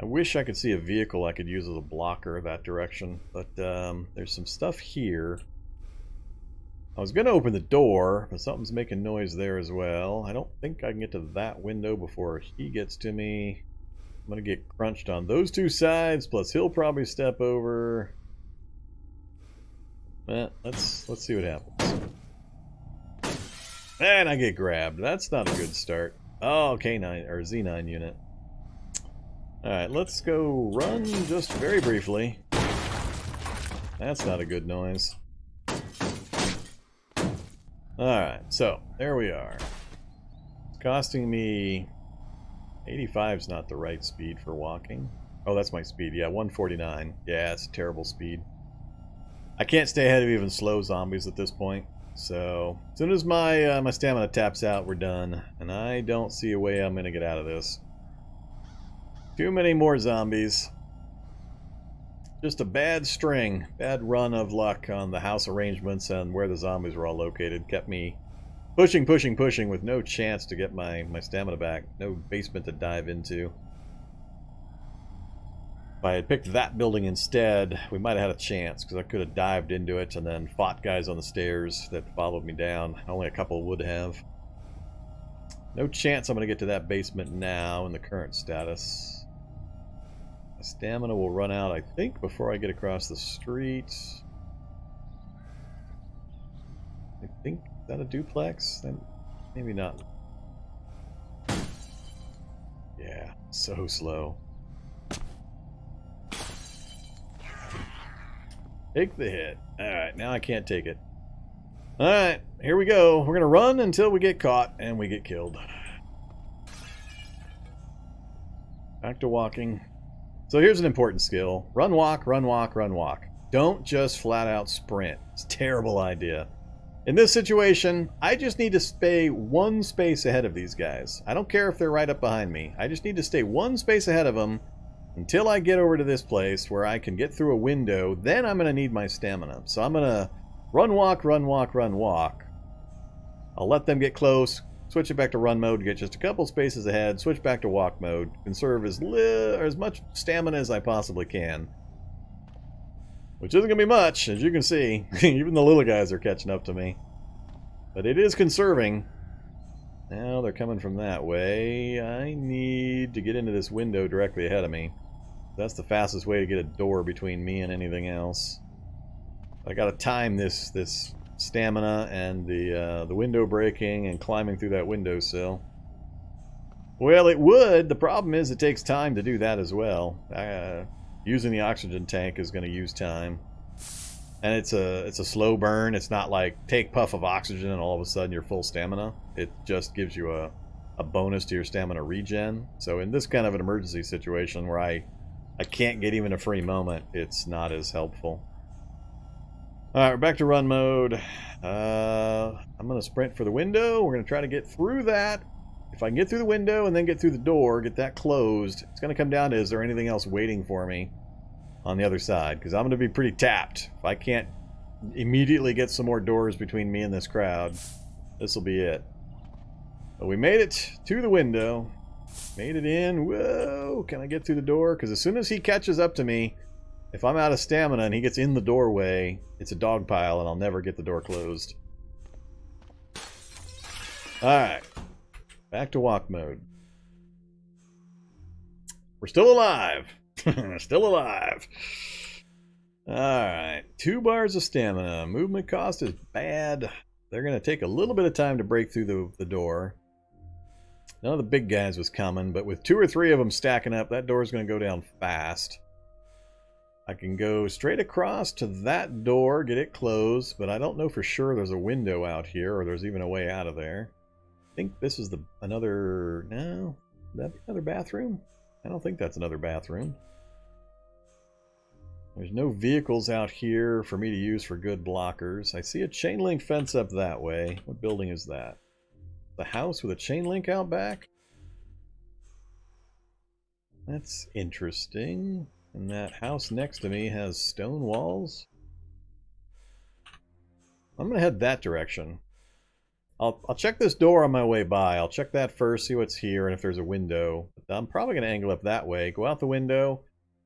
I wish I could see a vehicle I could use as a blocker that direction, but there's some stuff here. I was going to open the door, but something's making noise there as well. I don't think I can get to that window before he gets to me. I'm going to get crunched on those two sides, plus he'll probably step over. Let's see what happens. And I get grabbed. That's not a good start. Oh, K9 or Z9 unit. Alright, let's go run just very briefly. That's not a good noise. Alright, so there we are. It's costing me 85's not the right speed for walking. Oh, that's my speed. Yeah, 149. Yeah, it's a terrible speed. I can't stay ahead of even slow zombies at this point. So, as soon as my my stamina taps out, we're done. And I don't see a way I'm going to get out of this. Too many more zombies. Just a bad string, bad run of luck on the house arrangements and where the zombies were all located. Kept me pushing with no chance to get my stamina back. No basement to dive into. If I had picked that building instead, we might have had a chance, because I could have dived into it and then fought guys on the stairs that followed me down. Only a couple would have. No chance I'm going to get to that basement now in the current status. My stamina will run out, I think, before I get across the street. I think, is that a duplex? Then maybe not. Yeah, so slow. Take the hit. Alright, now I can't take it. Alright, here we go. We're going to run until we get caught and we get killed. Back to walking. So here's an important skill. Run, walk, run, walk, run, walk. Don't just flat out sprint. It's a terrible idea. In this situation, I just need to stay one space ahead of these guys. I don't care if they're right up behind me. I just need to stay one space ahead of them until I get over to this place where I can get through a window. Then I'm going to need my stamina. So I'm going to run, walk, run, walk, run, walk. I'll let them get close. Switch it back to run mode to get just a couple spaces ahead. Switch back to walk mode. Conserve as much stamina as I possibly can. Which isn't going to be much, as you can see. Even the little guys are catching up to me. But it is conserving. Now they're coming from that way. I need to get into this window directly ahead of me. That's the fastest way to get a door between me and anything else. I got to time this stamina and the window breaking and climbing through that windowsill. Well, it would. The problem is it takes time to do that as well. Using the oxygen tank is going to use time, and it's a slow burn. It's not like take puff of oxygen and all of a sudden you're full stamina. It just gives you a bonus to your stamina regen. So in this kind of an emergency situation where I can't get even a free moment, it's not as helpful. Alright, we're back to run mode. I'm going to sprint for the window. We're going to try to get through that. If I can get through the window and then get through the door, get that closed, it's going to come down to, is there anything else waiting for me on the other side? Because I'm going to be pretty tapped. If I can't immediately get some more doors between me and this crowd, this will be it. But we made it to the window. Made it in. Whoa! Can I get through the door? Because as soon as he catches up to me, if I'm out of stamina and he gets in the doorway, it's a dog pile and I'll never get the door closed. Alright. Back to walk mode. We're still alive. Still alive. Alright. 2 bars of stamina. Movement cost is bad. They're going to take a little bit of time to break through the door. None of the big guys was coming, but with 2 or 3 of them stacking up, that door is going to go down fast. I can go straight across to that door, get it closed, but I don't know for sure there's a window out here or there's even a way out of there. I think this is another... No? Would that be another bathroom? I don't think that's another bathroom. There's no vehicles out here for me to use for good blockers. I see a chain link fence up that way. What building is that? The house with a chain link out back? That's interesting. And that house next to me has stone walls. I'm going to head that direction. I'll check this door on my way by. I'll check that first, see what's here, and if there's a window. I'm probably going to angle up that way, go out the window,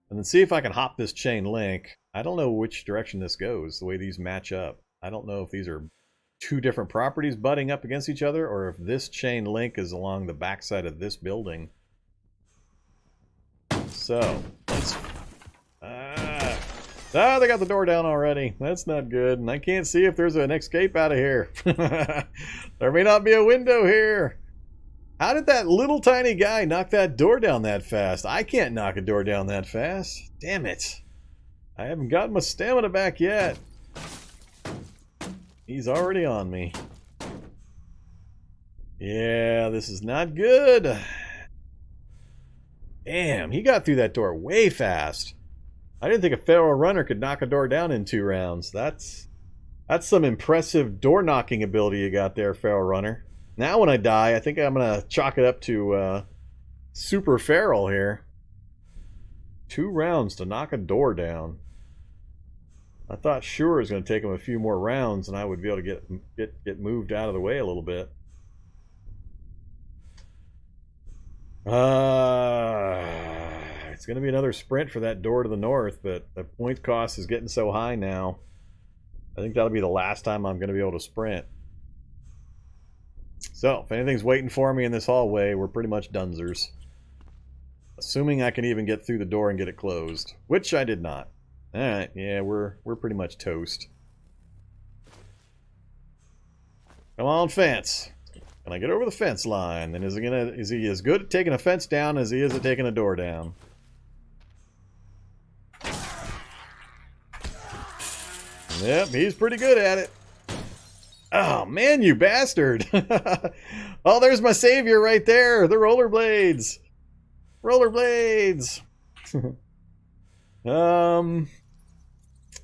and then see if I can hop this chain link. I don't know which direction this goes, the way these match up. I don't know if these are two different properties butting up against each other, or if this chain link is along the backside of this building. So, let's... they got the door down already. That's not good. And I can't see if there's an escape out of here. There may not be a window here. How did that little tiny guy knock that door down that fast? I can't knock a door down that fast. Damn it. I haven't gotten my stamina back yet. He's already on me. Yeah, this is not good. Damn, he got through that door way fast. I didn't think a feral runner could knock a door down in 2 rounds. That's some impressive door knocking ability you got there, feral runner. Now when I die, I think I'm going to chalk it up to super feral here. 2 rounds to knock a door down. I thought sure it was going to take him a few more rounds and I would be able to get moved out of the way a little bit. It's going to be another sprint for that door to the north, but the point cost is getting so high now. I think that'll be the last time I'm going to be able to sprint. So, if anything's waiting for me in this hallway, we're pretty much donezers. Assuming I can even get through the door and get it closed, which I did not. Alright, yeah, we're pretty much toast. Come on, fence. Can I get over the fence line? And is he as good at taking a fence down as he is at taking a door down? Yep, he's pretty good at it. Oh, man, you bastard. Oh, there's my savior right there. The rollerblades. Rollerblades.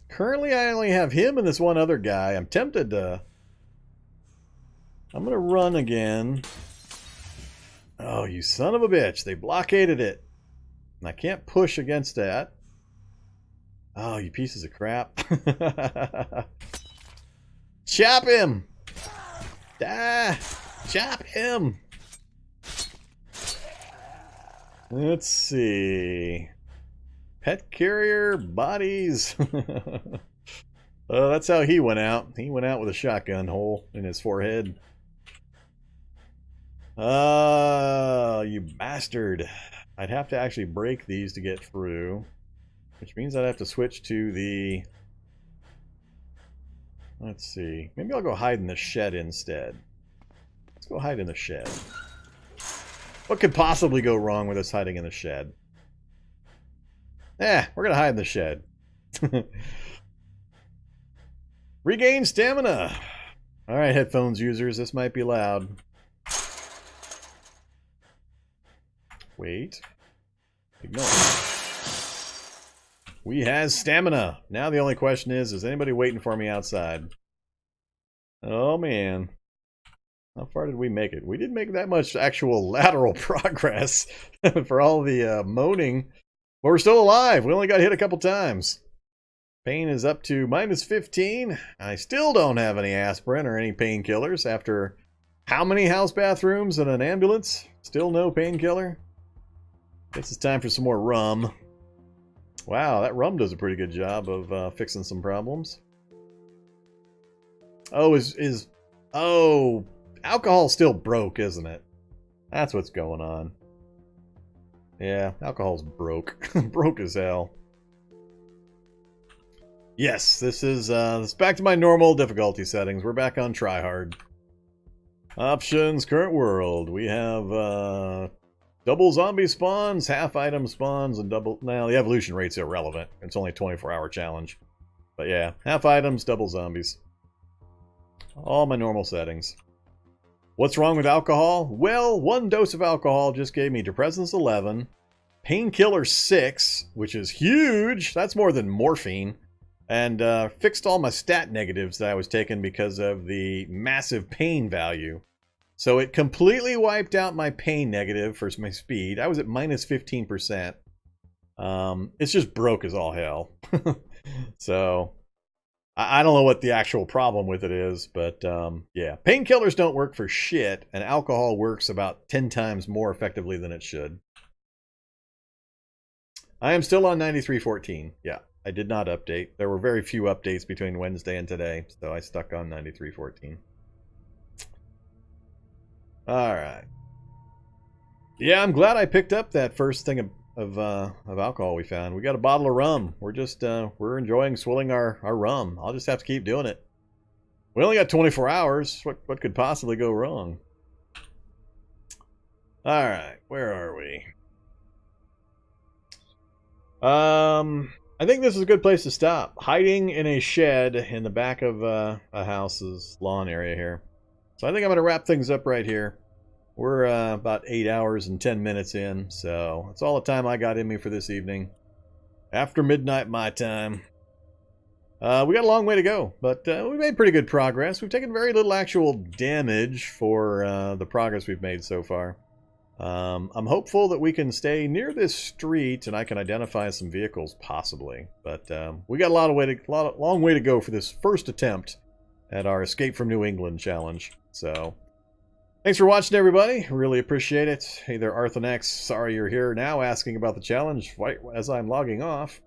Currently, I only have him and this one other guy. I'm tempted to... I'm going to run again. Oh, you son of a bitch. They blockaded it. And I can't push against that. Oh, you pieces of crap. Chop him! Ah, chop him! Let's see. Pet carrier bodies. That's how he went out. He went out with a shotgun hole in his forehead. You bastard. I'd have to actually break these to get through. Which means I'd have to switch to the... Let's see. Maybe I'll go hide in the shed instead. Let's go hide in the shed. What could possibly go wrong with us hiding in the shed? We're gonna hide in the shed. Regain stamina! Alright, headphones users, this might be loud. Wait. Ignore. We has stamina. Now the only question is anybody waiting for me outside? Oh man. How far did we make it? We didn't make that much actual lateral progress for all the moaning. But we're still alive. We only got hit a couple times. Pain is up to -15. I still don't have any aspirin or any painkillers after how many house bathrooms and an ambulance? Still no painkiller? Guess it's time for some more rum. Wow, that rum does a pretty good job of fixing some problems. Oh, oh, alcohol's still broke, isn't it? That's what's going on. Yeah, alcohol's broke. Broke as hell. Yes, this is it's back to my normal difficulty settings. We're back on tryhard. Options, current world. We have double zombie spawns, half item spawns, and double... Now, the evolution rate's irrelevant. It's only a 24-hour challenge. But yeah, half items, double zombies. All my normal settings. What's wrong with alcohol? Well, 1 dose of alcohol just gave me depressants 11, painkiller 6, which is huge. That's more than morphine. And fixed all my stat negatives that I was taking because of the massive pain value. So it completely wiped out my pain negative for my speed. I was at -15%. It's just broke as all hell. So I don't know what the actual problem with it is, but yeah. Painkillers don't work for shit, and alcohol works about 10 times more effectively than it should. I am still on 93.14. Yeah, I did not update. There were very few updates between Wednesday and today, so I stuck on 93.14. All right. Yeah, I'm glad I picked up that first thing of alcohol we found. We got a bottle of rum. We're just we're enjoying swilling our rum. I'll just have to keep doing it. We only got 24 hours. What could possibly go wrong? All right, where are we? I think this is a good place to stop. Hiding in a shed in the back of a house's lawn area here. So I think I'm going to wrap things up right here. We're about 8 hours and 10 minutes in, so that's all the time I got in me for this evening. After midnight my time. We got a long way to go, but we made pretty good progress. We've taken very little actual damage for the progress we've made so far. I'm hopeful that we can stay near this street and I can identify some vehicles possibly. But we got a long way to go for this first attempt at our Escape from New England challenge. So thanks for watching, everybody. Really appreciate it. Hey there, Arthanex. Sorry you're here now asking about the challenge right as I'm logging off.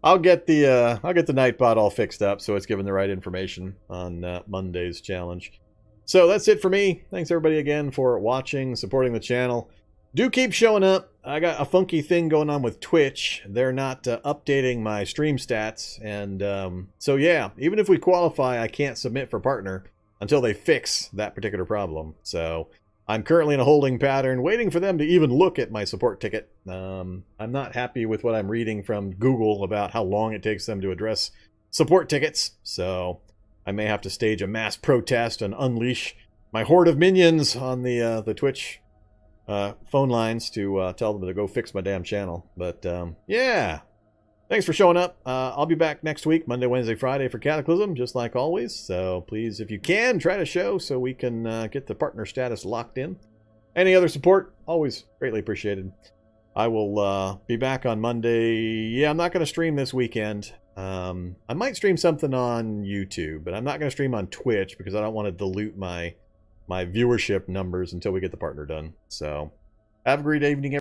I'll get the Nightbot all fixed up so it's given the right information on Monday's challenge. So that's it for me. Thanks everybody again for watching, supporting the channel. Do keep showing up. I got a funky thing going on with Twitch. They're not updating my stream stats. And so yeah, even if we qualify, I can't submit for partner until they fix that particular problem. So I'm currently in a holding pattern, waiting for them to even look at my support ticket. I'm not happy with what I'm reading from Google about how long it takes them to address support tickets. So I may have to stage a mass protest and unleash my horde of minions on the Twitch phone lines to tell them to go fix my damn channel. But yeah, thanks for showing up. I'll be back next week, Monday, Wednesday, Friday for Cataclysm, just like always. So please, if you can, try to show so we can get the partner status locked in. Any other support, always greatly appreciated. I will be back on Monday. Yeah, I'm not going to stream this weekend. I might stream something on YouTube, but I'm not going to stream on Twitch because I don't want to dilute my viewership numbers until we get the partner done. So have a great evening, everyone.